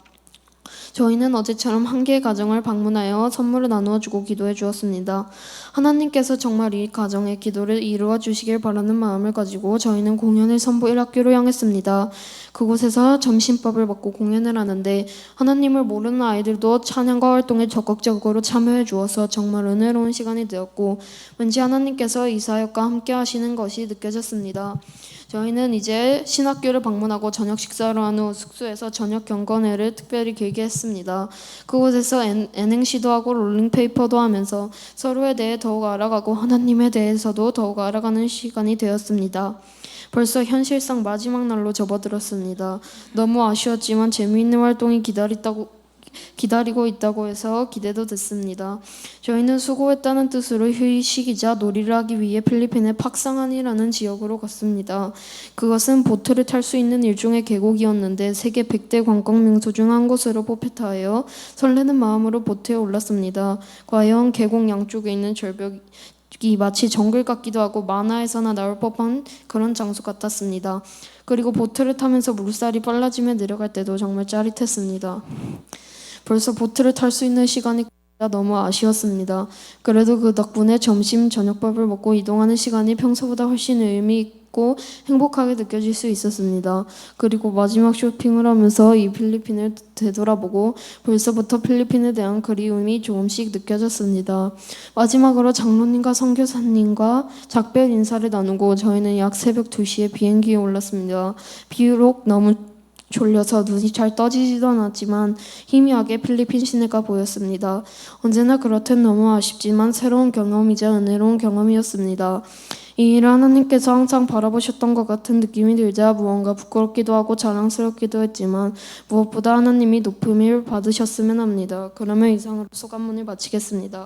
저희는 어제처럼 한 개의 가정을 방문하여 선물을 나누어 주고 기도해 주었습니다. 하나님께서 정말 이 가정의 기도를 이루어 주시길 바라는 마음을 가지고 저희는 공연을 선보일 학교로 향했습니다. 그곳에서 점심밥을 먹고 공연을 하는데 하나님을 모르는 아이들도 찬양과 활동에 적극적으로 참여해 주어서 정말 은혜로운 시간이 되었고 왠지 하나님께서 이 사역과 함께 하시는 것이 느껴졌습니다. 저희는 이제 신학교를 방문하고 저녁 식사를 한 후 숙소에서 저녁 경건회를 특별히 길게 했습니다. 그곳에서 예능시도 하고 롤링페이퍼도 하면서 서로에 대해 더욱 알아가고 하나님에 대해서도 더욱 알아가는 시간이 되었습니다. 벌써 현실상 마지막 날로 접어들었습니다. 너무 아쉬웠지만 재미있는 활동이 기다리고 있다고 해서 기대도 됐습니다. 저희는 수고했다는 뜻으로 휴식이자 놀이를 하기 위해 필리핀의 팍상안이라는 지역으로 갔습니다. 그것은 보트를 탈 수 있는 일종의 계곡이었는데 세계 100대 관광 명소 중 한 곳으로 뽑혔다 하여 설레는 마음으로 보트에 올랐습니다. 과연 계곡 양쪽에 있는 절벽이 마치 정글 같기도 하고 만화에서나 나올 법한 그런 장소 같았습니다. 그리고 보트를 타면서 물살이 빨라지며 내려갈 때도 정말 짜릿했습니다. 벌써 보트를 탈 수 있는 시간이 너무 아쉬웠습니다. 그래도 그 덕분에 점심 저녁밥을 먹고 이동하는 시간이 평소보다 훨씬 의미 있고 행복하게 느껴질 수 있었습니다. 그리고 마지막 쇼핑을 하면서 이 필리핀을 되돌아보고 벌써부터 필리핀에 대한 그리움이 조금씩 느껴졌습니다. 마지막으로 장로님과 선교사님과 작별 인사를 나누고 저희는 약 새벽 2시에 비행기에 올랐습니다. 비록 너무 졸려서 눈이 잘 떠지지도 않았지만 희미하게 필리핀 시내가 보였습니다. 언제나 그렇듯 너무 아쉽지만 새로운 경험이자 은혜로운 경험이었습니다. 이 일을 하나님께서 항상 바라보셨던 것 같은 느낌이 들자 무언가 부끄럽기도 하고 자랑스럽기도 했지만 무엇보다 하나님이 높음을 받으셨으면 합니다. 그러면 이상으로 소감문을 마치겠습니다.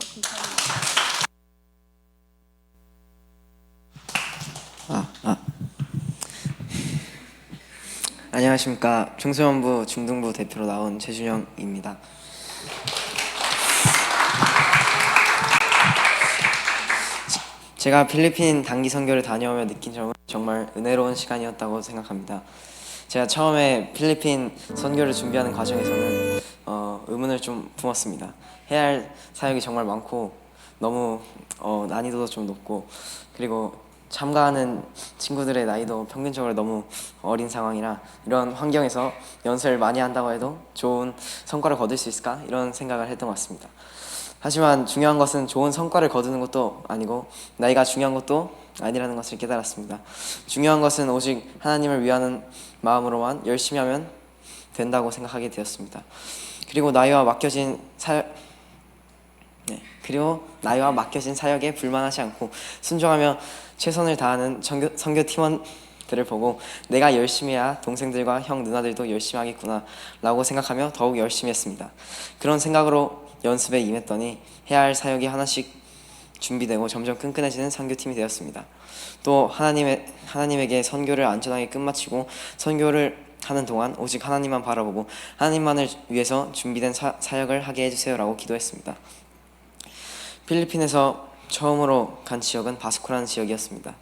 안녕하십니까. 청소년부 중등부 대표로 나온 최준영입니다. 제가 필리핀 단기 선교를 다녀오며 느낀 점은 정말 은혜로운 시간이었다고 생각합니다. 제가 처음에 필리핀 선교를 준비하는 과정에서는 의문을 좀 품었습니다. 해야 할 사역이 정말 많고 너무 난이도도 좀 높고 그리고 참가하는 친구들의 나이도 평균적으로 너무 어린 상황이라 이런 환경에서 연습을 많이 한다고 해도 좋은 성과를 거둘 수 있을까? 이런 생각을 했던 것 같습니다. 하지만 중요한 것은 좋은 성과를 거두는 것도 아니고 나이가 중요한 것도 아니라는 것을 깨달았습니다. 중요한 것은 오직 하나님을 위하는 마음으로만 열심히 하면 된다고 생각하게 되었습니다. 그리고 나이와 맡겨진 사역에 불만하지 않고 순종하며 최선을 다하는 선교 팀원들을 보고 내가 열심히 해야 동생들과 형 누나들도 열심히 하겠구나 라고 생각하며 더욱 열심히 했습니다. 그런 생각으로 연습에 임했더니 해야 할 사역이 하나씩 준비되고 점점 끈끈해지는 선교팀이 되었습니다. 또 하나님에게 선교를 안전하게 끝마치고 선교를 하는 동안 오직 하나님만 바라보고 하나님만을 위해서 준비된 사역을 하게 해주세요라고 기도했습니다. 필리핀에서 처음으로 간 지역은 바스코라는 지역이었습니다.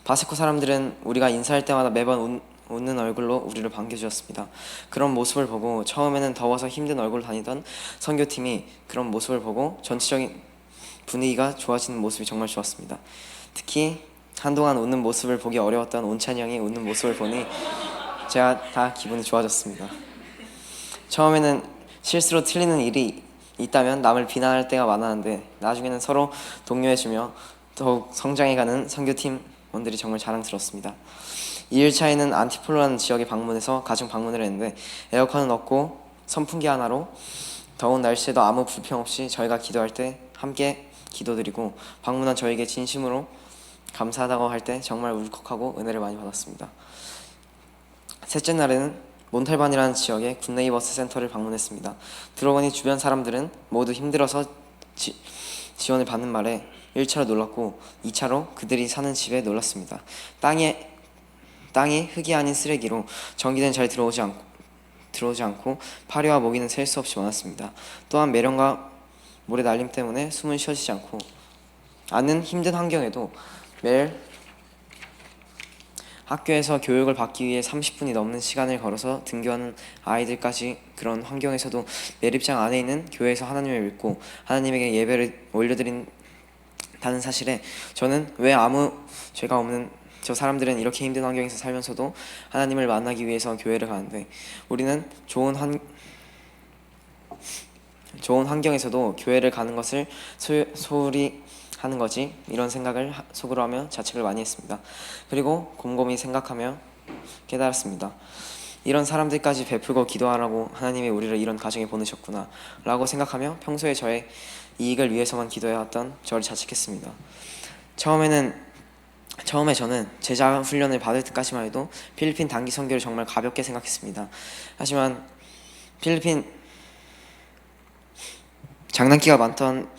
바스코 사람들은 우리가 인사할 때마다 매번 웃는 얼굴로 우리를 반겨주었습니다. 그런 모습을 보고 처음에는 더워서 힘든 얼굴로 다니던 선교팀이 그런 모습을 보고 전체적인 분위기가 좋아지는 모습이 정말 좋았습니다. 특히 한동안 웃는 모습을 보기 어려웠던 온찬이 형이 웃는 모습을 보니 제가 다 기분이 좋아졌습니다. 처음에는 실수로 틀리는 일이 있다면 남을 비난할 때가 많았는데 나중에는 서로 독려해주며 더욱 성장해가는 선교팀원들이 정말 자랑스럽습니다. 2일차에는 안티폴로라는 지역에 방문해서 가정 방문을 했는데 에어컨은 없고 선풍기 하나로 더운 날씨에도 아무 불평 없이 저희가 기도할 때 함께 기도드리고 방문한 저에게 진심으로 감사하다고 할 때 정말 울컥하고 은혜를 많이 받았습니다. 셋째 날에는 몬탈반이라는 지역의 굿네이버스 센터를 방문했습니다. 들어보니 주변 사람들은 모두 힘들어서 지원을 받는 말에 1차로 놀랐고 2차로 그들이 사는 집에 놀랐습니다. 땅이 흙이 아닌 쓰레기로 전기는 잘 들어오지 않고 파리와 모기는 셀 수 없이 많았습니다. 또한 매련과 모래 날림 때문에 숨은 쉬어지지 않는 힘든 환경에도 매일 학교에서 교육을 받기 위해 30분이 넘는 시간을 걸어서 등교하는 아이들까지 그런 환경에서도 매립장 안에 있는 교회에서 하나님을 믿고 하나님에게 예배를 올려드린다는 사실에 저는 왜 아무 죄가 없는 저 사람들은 이렇게 힘든 환경에서 살면서도 하나님을 만나기 위해서 교회를 가는데 우리는 좋은 환경에서도 교회를 가는 것을 소홀히 하는 거지 이런 생각을 속으로 하며 자책을 많이 했습니다. 그리고 곰곰이 생각하며 깨달았습니다. 이런 사람들까지 베풀고 기도하라고 하나님이 우리를 이런 가정에 보내셨구나 라고 생각하며 평소에 저의 이익을 위해서만 기도해왔던 저를 자책했습니다. 처음에 저는 제자 훈련을 받을 때까지만 해도 필리핀 단기 선교를 정말 가볍게 생각했습니다. 하지만 장난기가 많던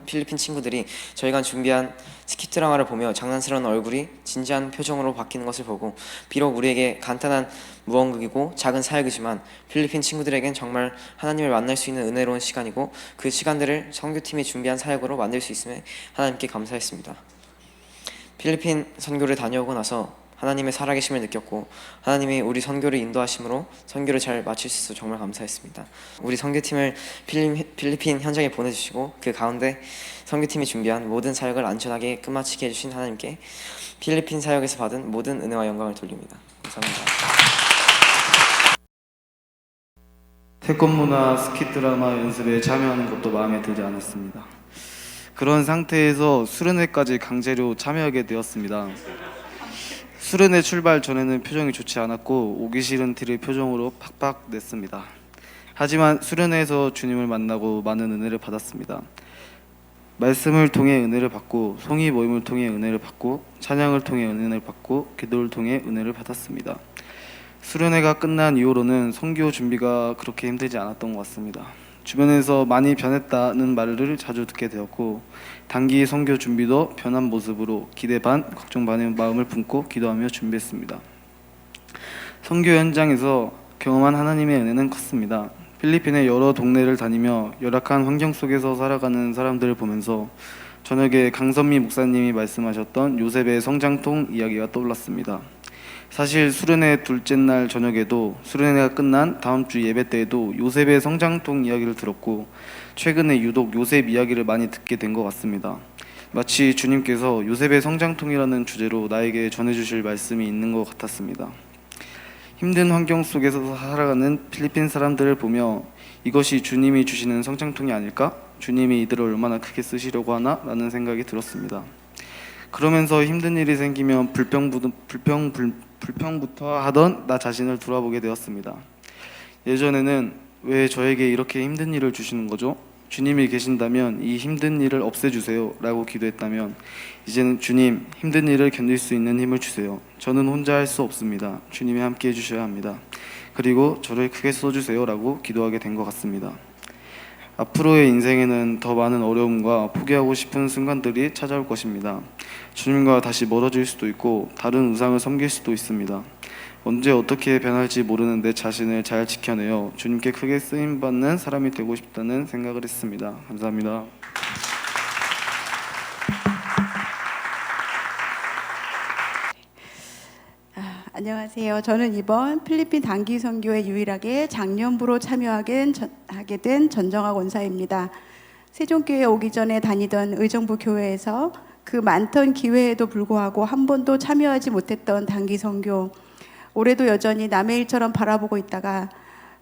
필리핀 친구들이 저희가 준비한 스킵 드라마를 보며 장난스러운 얼굴이 진지한 표정으로 바뀌는 것을 보고 비록 우리에게 간단한 무언극이고 작은 사역이지만 필리핀 친구들에겐 정말 하나님을 만날 수 있는 은혜로운 시간이고 그 시간들을 선교팀이 준비한 사역으로 만들 수 있음에 하나님께 감사했습니다. 필리핀 선교를 다녀오고 나서 하나님의 살아계심을 느꼈고 하나님이 우리 선교를 인도하심으로 선교를 잘 마칠 수 있어 정말 감사했습니다. 우리 선교팀을 필리핀 현장에 보내주시고 그 가운데 선교팀이 준비한 모든 사역을 안전하게 끝마치게 해주신 하나님께 필리핀 사역에서 받은 모든 은혜와 영광을 돌립니다. 감사합니다. 태권문화 스킷 드라마 연습에 참여하는 것도 마음에 들지 않았습니다. 그런 상태에서 수련회까지 강제로 참여하게 되었습니다. 수련회 출발 전에는 표정이 좋지 않았고 오기 싫은 티를 표정으로 팍팍 냈습니다. 하지만 수련회에서 주님을 만나고 많은 은혜를 받았습니다. 말씀을 통해 은혜를 받고 송이 모임을 통해 은혜를 받고 찬양을 통해 은혜를 받고 기도를 통해 은혜를 받았습니다. 수련회가 끝난 이후로는 선교 준비가 그렇게 힘들지 않았던 것 같습니다. 주변에서 많이 변했다는 말을 자주 듣게 되었고 단기 선교 준비도 변한 모습으로 기대 반, 걱정 반의 마음을 품고 기도하며 준비했습니다. 선교 현장에서 경험한 하나님의 은혜는 컸습니다. 필리핀의 여러 동네를 다니며 열악한 환경 속에서 살아가는 사람들을 보면서 저녁에 강선미 목사님이 말씀하셨던 요셉의 성장통 이야기가 떠올랐습니다. 사실 수련회 둘째 날 저녁에도 수련회가 끝난 다음 주 예배 때에도 요셉의 성장통 이야기를 들었고 최근에 유독 요셉 이야기를 많이 듣게 된 것 같습니다. 마치 주님께서 요셉의 성장통이라는 주제로 나에게 전해주실 말씀이 있는 것 같았습니다. 힘든 환경 속에서 살아가는 필리핀 사람들을 보며 이것이 주님이 주시는 성장통이 아닐까? 주님이 이들을 얼마나 크게 쓰시려고 하나? 라는 생각이 들었습니다. 그러면서 힘든 일이 생기면 불평부터 하던 나 자신을 돌아보게 되었습니다. 예전에는 왜 저에게 이렇게 힘든 일을 주시는 거죠? 주님이 계신다면 이 힘든 일을 없애주세요 라고 기도했다면 이제는 주님 힘든 일을 견딜 수 있는 힘을 주세요. 저는 혼자 할 수 없습니다. 주님이 함께 해주셔야 합니다. 그리고 저를 크게 써주세요 라고 기도하게 된 것 같습니다. 앞으로의 인생에는 더 많은 어려움과 포기하고 싶은 순간들이 찾아올 것입니다. 주님과 다시 멀어질 수도 있고 다른 우상을 섬길 수도 있습니다. 언제 어떻게 변할지 모르는 내 자신을 잘 지켜내어 주님께 크게 쓰임받는 사람이 되고 싶다는 생각을 했습니다. 감사합니다. 안녕하세요. 저는 이번 필리핀 단기 선교에 유일하게 작년부로 참여하게 된 전정아 원사입니다. 세종교회 오기 전에 다니던 의정부 교회에서 그 많던 기회에도 불구하고 한 번도 참여하지 못했던 단기 선교, 올해도 여전히 남의 일처럼 바라보고 있다가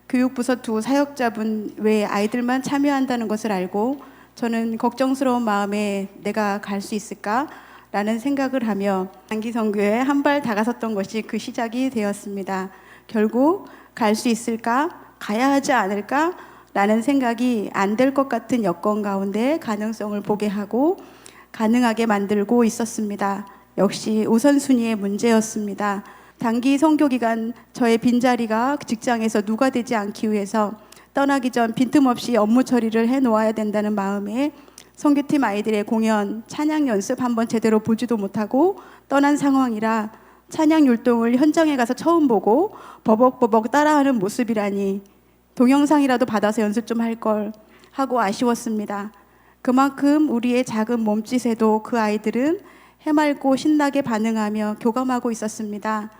교육부서 두 사역자분 외에 아이들만 참여한다는 것을 알고 저는 걱정스러운 마음에 내가 갈 수 있을까? 라는 생각을 하며 단기 선교에 한 발 다가섰던 것이 그 시작이 되었습니다. 결국 갈 수 있을까? 가야 하지 않을까? 라는 생각이 안 될 것 같은 여건 가운데 가능성을 보게 하고 가능하게 만들고 있었습니다. 역시 우선순위의 문제였습니다. 단기 선교 기간 저의 빈자리가 직장에서 누가 되지 않기 위해서 떠나기 전 빈틈없이 업무 처리를 해놓아야 된다는 마음에 선교팀 아이들의 공연, 찬양 연습 한번 제대로 보지도 못하고 떠난 상황이라 찬양 율동을 현장에 가서 처음 보고 버벅버벅 따라하는 모습이라니 동영상이라도 받아서 연습 좀 할 걸 하고 아쉬웠습니다. 그만큼 우리의 작은 몸짓에도 그 아이들은 해맑고 신나게 반응하며 교감하고 있었습니다.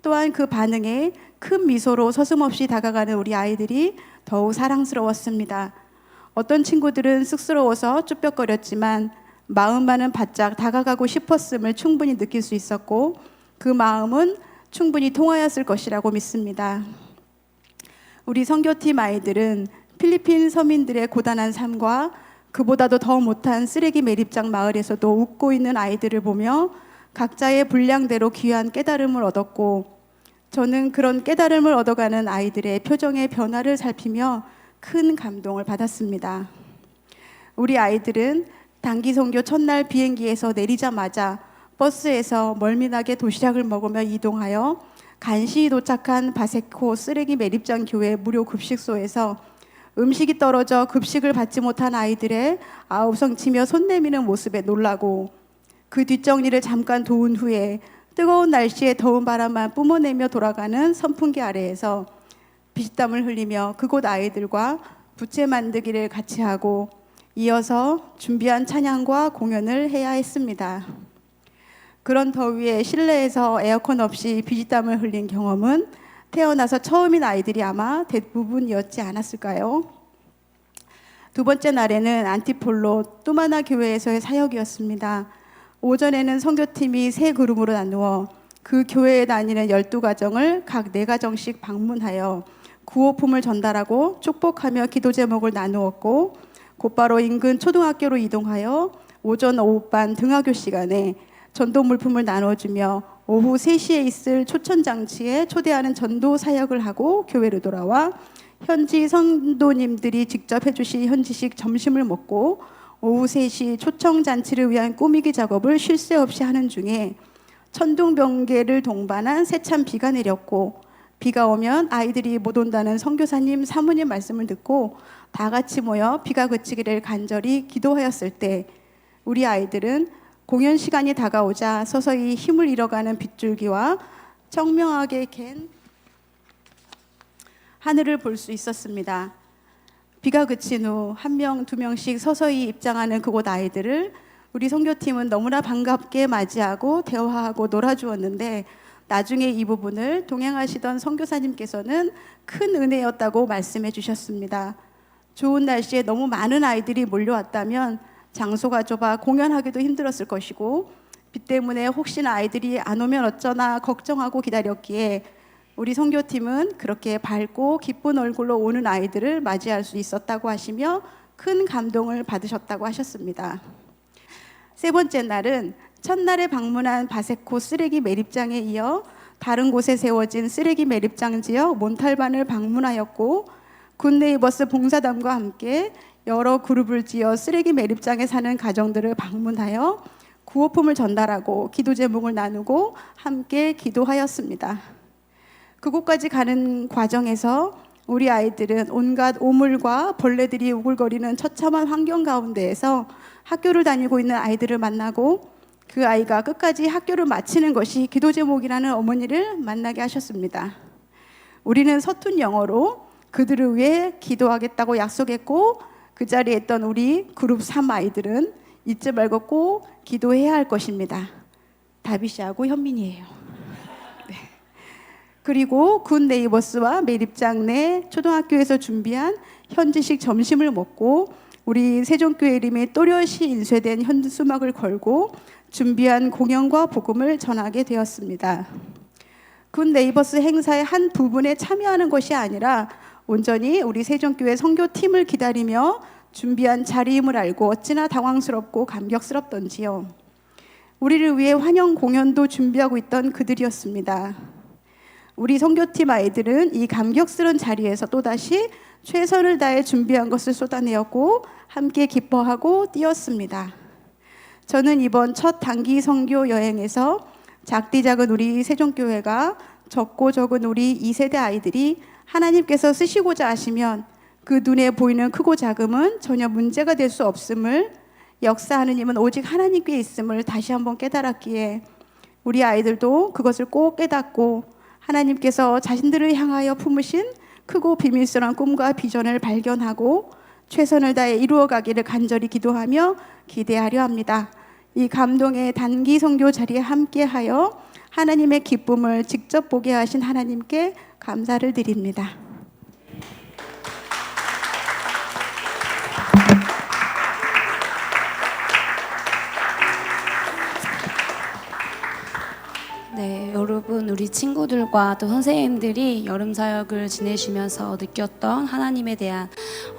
또한 그 반응에 큰 미소로 서슴없이 다가가는 우리 아이들이 더욱 사랑스러웠습니다. 어떤 친구들은 쑥스러워서 쭈뼛거렸지만 마음만은 바짝 다가가고 싶었음을 충분히 느낄 수 있었고 그 마음은 충분히 통하였을 것이라고 믿습니다. 우리 선교팀 아이들은 필리핀 서민들의 고단한 삶과 그보다도 더 못한 쓰레기 매립장 마을에서도 웃고 있는 아이들을 보며 각자의 분량대로 귀한 깨달음을 얻었고, 저는 그런 깨달음을 얻어가는 아이들의 표정의 변화를 살피며 큰 감동을 받았습니다. 우리 아이들은 단기 선교 첫날 비행기에서 내리자마자 버스에서 멀미나게 도시락을 먹으며 이동하여 간신히 도착한 바세코 쓰레기 매립장 교회 무료 급식소에서 음식이 떨어져 급식을 받지 못한 아이들의 아우성치며 손 내미는 모습에 놀라고, 그 뒷정리를 잠깐 도운 후에 뜨거운 날씨에 더운 바람만 뿜어내며 돌아가는 선풍기 아래에서 피땀을 흘리며 그곳 아이들과 부채 만들기를 같이 하고 이어서 준비한 찬양과 공연을 해야 했습니다. 그런 더위에 실내에서 에어컨 없이 비지땀을 흘린 경험은 태어나서 처음인 아이들이 아마 대부분이었지 않았을까요? 두 번째 날에는 안티폴로 뚜마나 교회에서의 사역이었습니다. 오전에는 선교팀이 세 그룹으로 나누어 그 교회에 다니는 12가정을 각 4가정씩 방문하여 구호품을 전달하고 축복하며 기도 제목을 나누었고, 곧바로 인근 초등학교로 이동하여 오전 오후반 등하교 시간에 전도 물품을 나눠주며 오후 3시에 있을 초천장치에 초대하는 전도 사역을 하고 교회로 돌아와 현지 성도님들이 직접 해주신 현지식 점심을 먹고 오후 3시 초청잔치를 위한 꾸미기 작업을 쉴 새 없이 하는 중에 천둥번개를 동반한 세찬 비가 내렸고, 비가 오면 아이들이 못 온다는 선교사님 사모님 말씀을 듣고 다 같이 모여 비가 그치기를 간절히 기도하였을 때, 우리 아이들은 공연 시간이 다가오자 서서히 힘을 잃어가는 빗줄기와 청명하게 갠 하늘을 볼 수 있었습니다. 비가 그친 후 1명, 2명씩 서서히 입장하는 그곳 아이들을 우리 선교팀은 너무나 반갑게 맞이하고 대화하고 놀아주었는데, 나중에 이 부분을 동행하시던 선교사님께서는 큰 은혜였다고 말씀해 주셨습니다. 좋은 날씨에 너무 많은 아이들이 몰려왔다면 장소가 좁아 공연하기도 힘들었을 것이고, 비 때문에 혹시나 아이들이 안 오면 어쩌나 걱정하고 기다렸기에 우리 선교팀은 그렇게 밝고 기쁜 얼굴로 오는 아이들을 맞이할 수 있었다고 하시며 큰 감동을 받으셨다고 하셨습니다. 세 번째 날은 첫날에 방문한 바세코 쓰레기 매립장에 이어 다른 곳에 세워진 쓰레기 매립장 지역 몬탈반을 방문하였고, 굿네이버스 봉사단과 함께 여러 그룹을 지어 쓰레기 매립장에 사는 가정들을 방문하여 구호품을 전달하고 기도 제목을 나누고 함께 기도하였습니다. 그곳까지 가는 과정에서 우리 아이들은 온갖 오물과 벌레들이 우글거리는 처참한 환경 가운데에서 학교를 다니고 있는 아이들을 만나고, 그 아이가 끝까지 학교를 마치는 것이 기도 제목이라는 어머니를 만나게 하셨습니다. 우리는 서툰 영어로 그들을 위해 기도하겠다고 약속했고, 그 자리에 있던 우리 그룹 3 아이들은 잊지 말고 꼭 기도해야 할 것입니다. 다비씨하고 현민이에요. 네. 그리고 굿네이버스와 매립장 내 초등학교에서 준비한 현지식 점심을 먹고 우리 세종교회 이름이 또렷이 인쇄된 현수막을 걸고 준비한 공연과 복음을 전하게 되었습니다. 굿네이버스 행사의 한 부분에 참여하는 것이 아니라 온전히 우리 세종교회 선교팀을 기다리며 준비한 자리임을 알고 어찌나 당황스럽고 감격스럽던지요. 우리를 위해 환영 공연도 준비하고 있던 그들이었습니다. 우리 선교팀 아이들은 이 감격스러운 자리에서 또다시 최선을 다해 준비한 것을 쏟아내었고 함께 기뻐하고 뛰었습니다. 저는 이번 첫 단기 선교 여행에서 작디 작은 우리 세종교회가 적고 적은 우리 2세대 아이들이 하나님께서 쓰시고자 하시면 그 눈에 보이는 크고 작음은 전혀 문제가 될 수 없음을, 역사하는 힘은 오직 하나님께 있음을 다시 한번 깨달았기에 우리 아이들도 그것을 꼭 깨닫고 하나님께서 자신들을 향하여 품으신 크고 비밀스러운 꿈과 비전을 발견하고 최선을 다해 이루어가기를 간절히 기도하며 기대하려 합니다. 이 감동의 단기 선교 자리에 함께하여 하나님의 기쁨을 직접 보게 하신 하나님께 감사를 드립니다. 네, 여러분 우리 친구들과 또 선생님들이 여름 사역을 지내시면서 느꼈던 하나님에 대한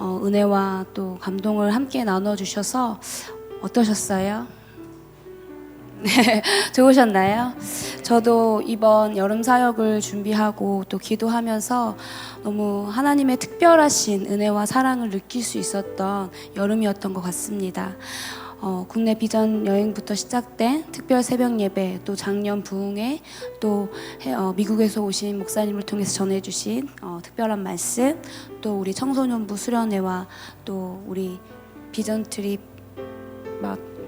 은혜와 또 감동을 함께 나눠주셔서 어떠셨어요? 네, 좋으셨나요? 저도 이번 여름 사역을 준비하고 또 기도하면서 너무 하나님의 특별하신 은혜와 사랑을 느낄 수 있었던 여름이었던 것 같습니다. 국내 비전 여행부터 시작된 특별 새벽 예배, 또 작년 부흥회, 또 미국에서 오신 목사님을 통해서 전해주신 특별한 말씀, 또 우리 청소년부 수련회와 또 우리 비전 트립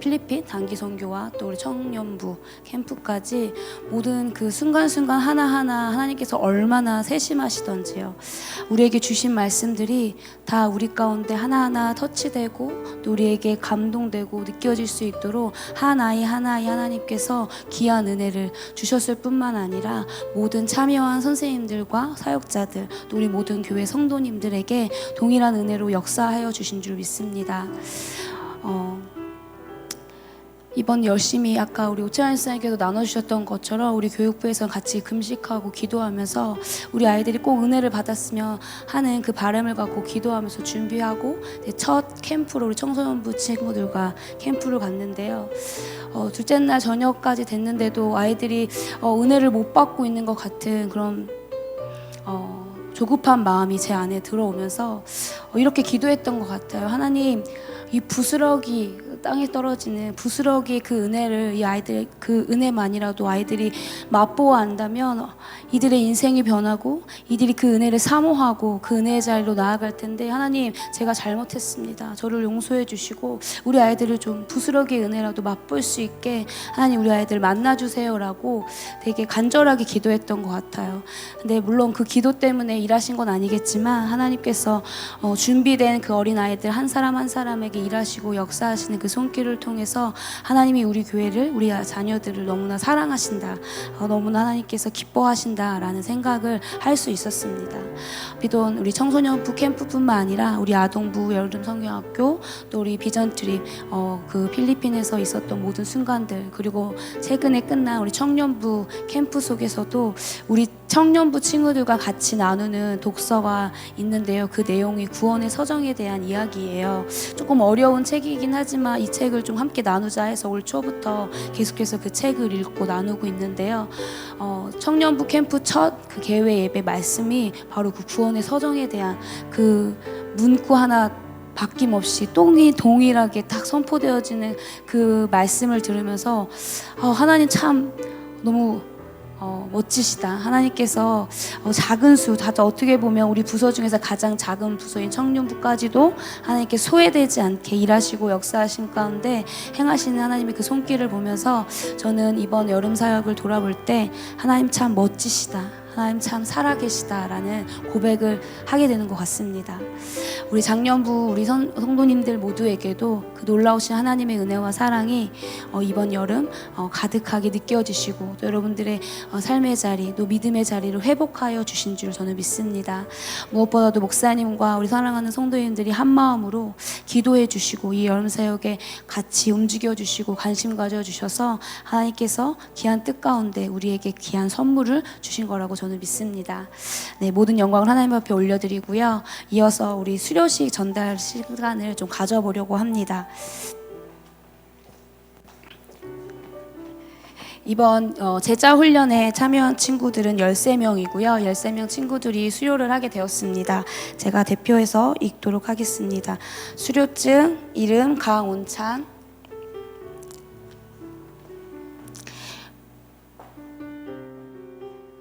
필리핀 단기 선교와 또 우리 청년부 캠프까지 모든 그 순간순간 하나하나 하나님께서 얼마나 세심하시던지요. 우리에게 주신 말씀들이 다 우리 가운데 하나하나 터치되고 또 우리에게 감동되고 느껴질 수 있도록 하나이 하나님께서 귀한 은혜를 주셨을 뿐만 아니라 모든 참여한 선생님들과 사역자들 또 우리 모든 교회 성도님들에게 동일한 은혜로 역사하여 주신 줄 믿습니다. 이번 열심히 아까 우리 오채란 선생님께서 나눠주셨던 것처럼 우리 교육부에서 같이 금식하고 기도하면서 우리 아이들이 꼭 은혜를 받았으면 하는 그 바람을 갖고 기도하면서 준비하고 첫 캠프로 우리 청소년부 친구들과 캠프를 갔는데요. 둘째 날 저녁까지 됐는데도 아이들이 은혜를 못 받고 있는 것 같은 그런 조급한 마음이 제 안에 들어오면서 이렇게 기도했던 것 같아요. 하나님, 이 부스러기 땅에 떨어지는 부스러기 그 은혜를 이 아이들 그 은혜만이라도 아이들이 맛보아 안다면 이들의 인생이 변하고 이들이 그 은혜를 사모하고 그 은혜의 자리로 나아갈 텐데 하나님 제가 잘못했습니다. 저를 용서해 주시고 우리 아이들을 좀 부스러기의 은혜라도 맛볼 수 있게 하나님 우리 아이들 만나주세요라고 되게 간절하게 기도했던 것 같아요. 근데 물론 그 기도 때문에 일하신 건 아니겠지만 하나님께서 준비된 그 어린 아이들 한 사람 한 사람에게 일하시고 역사하시는 그 손길을 통해서 하나님이 우리 교회를 우리 자녀들을 너무나 사랑하신다, 너무나 하나님께서 기뻐하신다라는 생각을 할 수 있었습니다. 비단 우리 청소년부 캠프뿐만 아니라 우리 아동부 여름 성경학교 또 우리 비전 트립 그 필리핀에서 있었던 모든 순간들 그리고 최근에 끝난 우리 청년부 캠프 속에서도 우리 청년부 친구들과 같이 나누는 독서가 있는데요. 그 내용이 구원의 서정에 대한 이야기예요. 조금 어려운 책이긴 하지만 이 책을 좀 함께 나누자 해서 올 초부터 계속해서 그 책을 읽고 나누고 있는데요. 청년부 캠프 첫 그 개회 예배 말씀이 바로 그 구원의 서정에 대한 그 문구 하나 바뀜없이 동일하게 딱 선포되어지는 그 말씀을 들으면서 하나님 참 너무 멋지시다. 하나님께서 작은 수, 다들 어떻게 보면 우리 부서 중에서 가장 작은 부서인 청년부까지도 하나님께 소외되지 않게 일하시고 역사하신 가운데 행하시는 하나님의 그 손길을 보면서 저는 이번 여름 사역을 돌아볼 때 하나님 참 멋지시다. 하나님 참 살아계시다라는 고백을 하게 되는 것 같습니다. 우리 작년부 우리 성도님들 모두에게도 그 놀라우신 하나님의 은혜와 사랑이 이번 여름 가득하게 느껴지시고 또 여러분들의 삶의 자리 또 믿음의 자리를 회복하여 주신 줄 저는 믿습니다. 무엇보다도 목사님과 우리 사랑하는 성도님들이 한 마음으로 기도해 주시고 이 여름 사역에 같이 움직여 주시고 관심 가져 주셔서 하나님께서 귀한 뜻 가운데 우리에게 귀한 선물을 주신 거라고 저는 믿습니다. 네, 모든 영광을 하나님 앞에 올려드리고요. 이어서 우리 수료식 전달 시간을 좀 가져보려고 합니다. 이번 제자 훈련에 참여한 친구들은 13명이고요. 13명 친구들이 수료를 하게 되었습니다. 제가 대표해서 읽도록 하겠습니다. 수료증 이름 강온찬,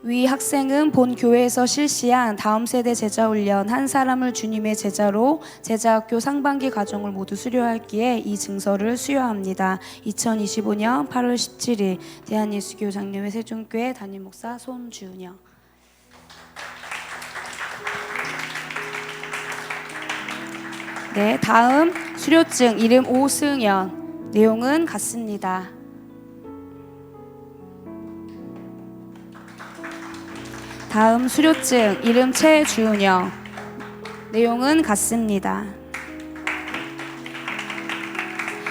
위 학생은 본 교회에서 실시한 다음 세대 제자 훈련 한 사람을 주님의 제자로 제자학교 상반기 과정을 모두 수료하기에 이 증서를 수여합니다. 2025년 8월 17일 대한예수교 장로회 세종교회 담임 목사 손준영. 네, 다음 수료증 이름 오승연, 내용은 같습니다. 다음 수료증 이름 최주은영, 내용은 같습니다.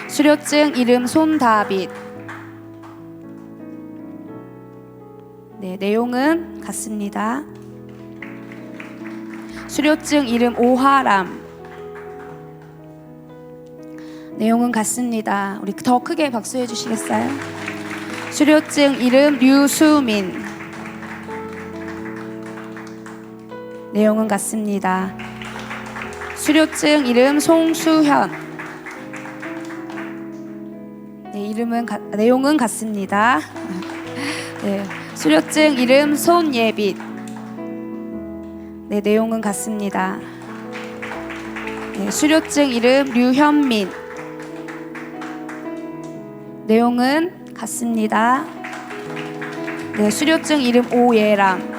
수료증 이름 손다빗, 네, 네, 내용은 같습니다. 수료증 이름 오하람. 내용은 같습니다. 우리 더 크게 박수해 주시겠어요? 수료증 이름 류수민. 내용은 같습니다. 수료증 이름 송수현. 네, 내용은 같습니다. 네, 수료증 이름 손예빛. 네, 내용은 같습니다. 네, 수료증 이름 류현민. 내용은 같습니다. 네, 수료증 이름 오예람.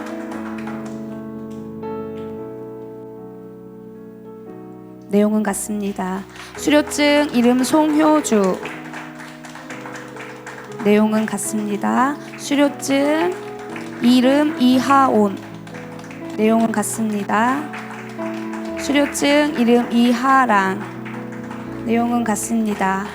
내용은 같습니다. 수료증 이름 송효주. 내용은 같습니다. 수료증 이름 이하온. 내용은 같습니다. 수료증 이름 이하랑. 내용은 같습니다.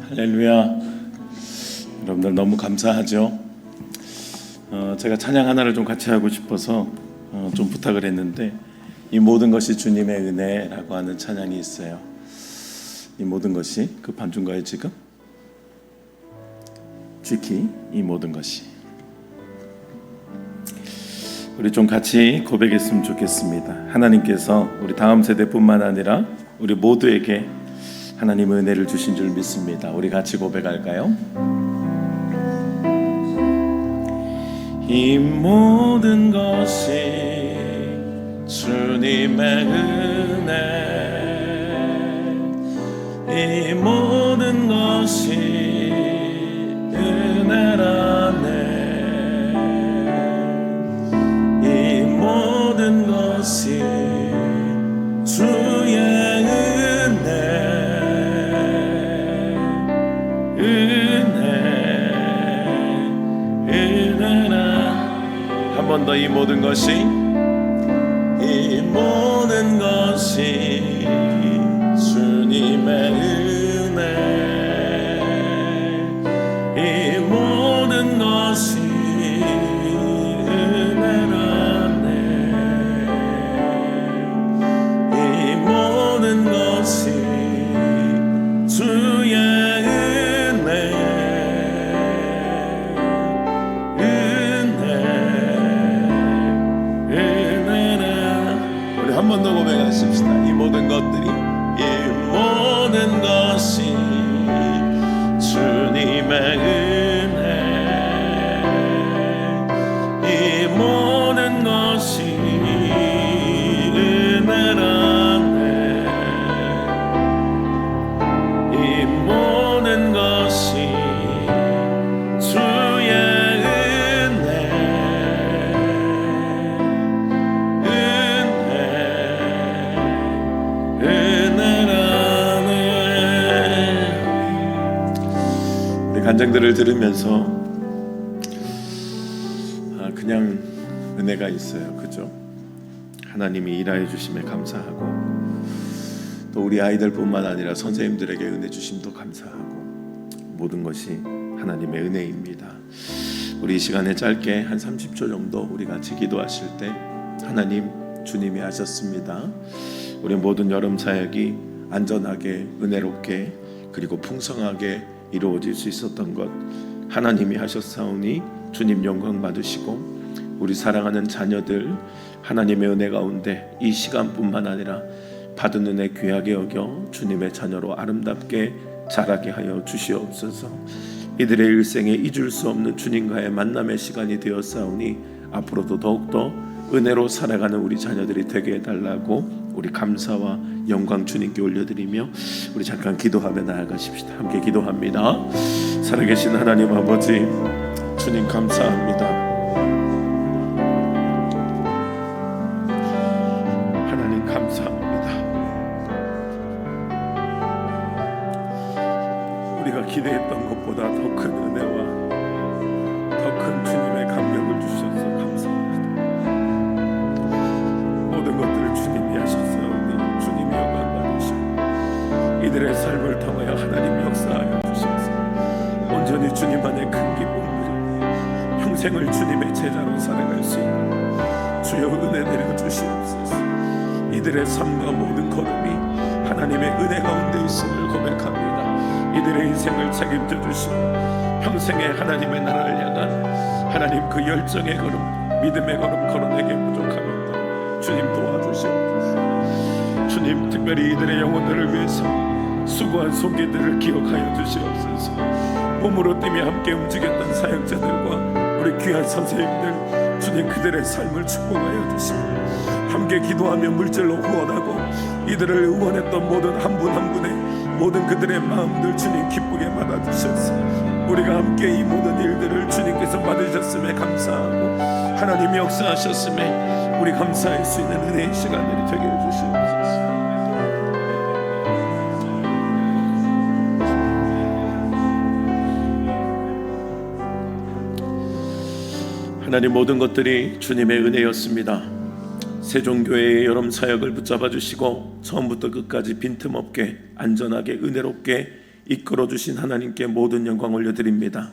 할렐루야. 여러분들 너무 감사하죠. 제가 찬양 하나를 좀 같이 하고 싶어서 좀 부탁을 했는데, 이 모든 것이 주님의 은혜라고 하는 찬양이 있어요. 이 모든 것이 급한 중가에 지금 쥐키 이 모든 것이, 우리 좀 같이 고백했으면 좋겠습니다. 하나님께서 우리 다음 세대뿐만 아니라 우리 모두에게 하나님의 은혜를 주신 줄 믿습니다. 우리 같이 고백할까요? 이 모든 것이 주님의 은혜, 이 모든 것이 은혜라네. 이 모든 것이 주의 한 번 더 이 모든 것이, 이 모든 것이 주님의 은혜, 이 모든 것이 은혜라네. 이 모든 것이 주의 한 번 더 고백하십시다. 이 모든 것들이, 이 모든 것이 주님의 은혜, 이 모든 것이 은혜라네. 이 모든 것이 주의 간증들을 들으면서 그냥 은혜가 있어요. 그죠? 하나님이 일하여 주심에 감사하고, 또 우리 아이들뿐만 아니라 선생님들에게 은혜 주심도 감사하고, 모든 것이 하나님의 은혜입니다. 우리 이 시간에 짧게 한 30초 정도 우리 같이 기도하실 때, 하나님 주님이 하셨습니다. 우리 모든 여름 사역이 안전하게, 은혜롭게, 그리고 풍성하게 이루어질 수 있었던 것 하나님이 하셨사오니 주님 영광 받으시고, 우리 사랑하는 자녀들 하나님의 은혜 가운데 이 시간뿐만 아니라 받은 은혜 귀하게 여겨 주님의 자녀로 아름답게 자라게 하여 주시옵소서. 이들의 일생에 잊을 수 없는 주님과의 만남의 시간이 되었사오니 앞으로도 더욱더 은혜로 살아가는 우리 자녀들이 되게 해달라고 우리 감사와 영광 주님께 올려드리며 우리 잠깐 기도하며 나아가십시다. 함께 기도합니다. 살아계신 하나님 아버지, 주님 감사합니다. 하나님 감사합니다. 우리가 기대했던 것보다 더 큰 은혜와 더 큰 주님의 감격을 주셔서 감사합니다. 모든 것들을 주님이 하셨사오니 주님이 영광 받으시고, 이들의 삶을 통하여 하나님 역사하여 주셔서 온전히 주님 안에 큰 기쁨 누리며 평생을 주님의 제자로 살아갈 수 있는 주여 은혜 내려 주시옵소서. 이들의 삶과 모든 걸음이 하나님의 은혜 가운데 있음을 고백합니다. 이들의 인생을 책임져 주시고 평생에 하나님의 나라를 향한 하나님 그 열정의 걸음, 믿음의 걸음 걸어내게 부족합니다. 주님 도와주시옵소서. 주님 특별히 이들의 영혼들을 위해서 수고한 손길들을 기억하여 주시옵소서. 몸으로 뛰며 함께 움직였던 사역자들과 우리 귀한 선생님들, 주님 그들의 삶을 축복하여 주시고 함께 기도하며 물질로 후원하고 이들을 응원했던 모든 한 분 한 분의 모든 그들의 마음들 주님 기쁘게 받아주셔서 우리가 함께 이 모든 일들을 주님께서 받으셨음에 감사하고 하나님이 역사하셨음에 우리 감사할 수 있는 은혜의 시간들이 되게 해주시옵소서. 하나님 모든 것들이 주님의 은혜였습니다. 세종교회의 여름 사역을 붙잡아 주시고 처음부터 끝까지 빈틈없게 안전하게 은혜롭게 이끌어 주신 하나님께 모든 영광 올려드립니다.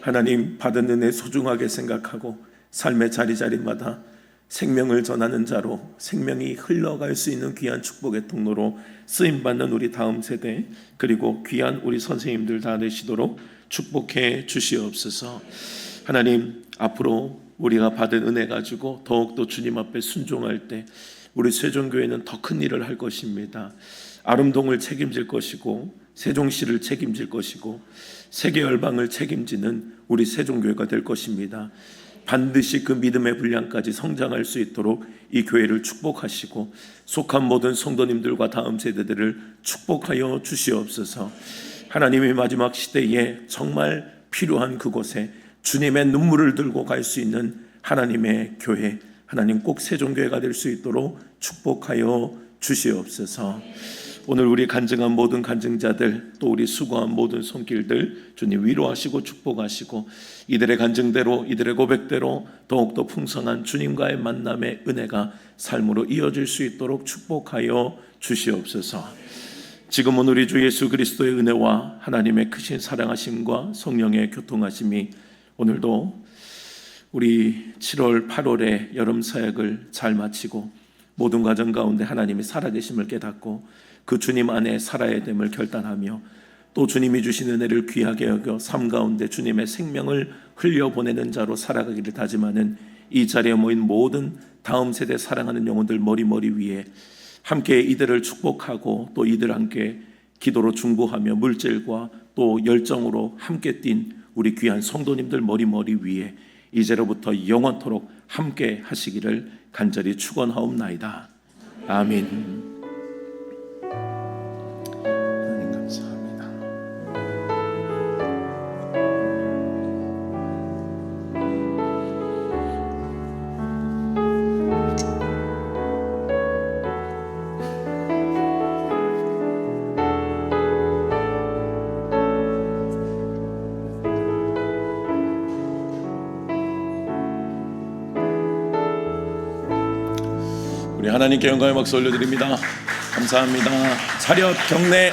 하나님 받은 은혜 소중하게 생각하고 삶의 자리자리마다 생명을 전하는 자로 생명이 흘러갈 수 있는 귀한 축복의 통로로 쓰임받는 우리 다음 세대 그리고 귀한 우리 선생님들 다 되시도록 축복해 주시옵소서. 하나님 앞으로 우리가 받은 은혜 가지고 더욱더 주님 앞에 순종할 때 우리 세종교회는 더 큰 일을 할 것입니다. 아름동을 책임질 것이고 세종시를 책임질 것이고 세계 열방을 책임지는 우리 세종교회가 될 것입니다. 반드시 그 믿음의 분량까지 성장할 수 있도록 이 교회를 축복하시고 속한 모든 성도님들과 다음 세대들을 축복하여 주시옵소서. 하나님의 마지막 시대에 정말 필요한 그곳에 주님의 눈물을 들고 갈 수 있는 하나님의 교회, 하나님 꼭 세종교회가 될 수 있도록 축복하여 주시옵소서. 오늘 우리 간증한 모든 간증자들 또 우리 수고한 모든 손길들 주님 위로하시고 축복하시고 이들의 간증대로 이들의 고백대로 더욱더 풍성한 주님과의 만남의 은혜가 삶으로 이어질 수 있도록 축복하여 주시옵소서. 지금은 우리 주 예수 그리스도의 은혜와 하나님의 크신 사랑하심과 성령의 교통하심이 오늘도 우리 7월 8월의 여름 사역을 잘 마치고 모든 과정 가운데 하나님이 살아계심을 깨닫고 그 주님 안에 살아야 됨을 결단하며 또 주님이 주신 은혜를 귀하게 여겨 삶 가운데 주님의 생명을 흘려보내는 자로 살아가기를 다짐하는 이 자리에 모인 모든 다음 세대 사랑하는 영혼들 머리 위에 함께 이들을 축복하고 또 이들 함께 기도로 중보하며 물질과 또 열정으로 함께 뛴 우리 귀한 성도님들 머리 위에 이제로부터 영원토록 함께 하시기를 간절히 축원하옵나이다. 아멘. 하나님 감사합니다. 우리 하나님께 영광의 박수 올려드립니다. 감사합니다. 차렷 경례.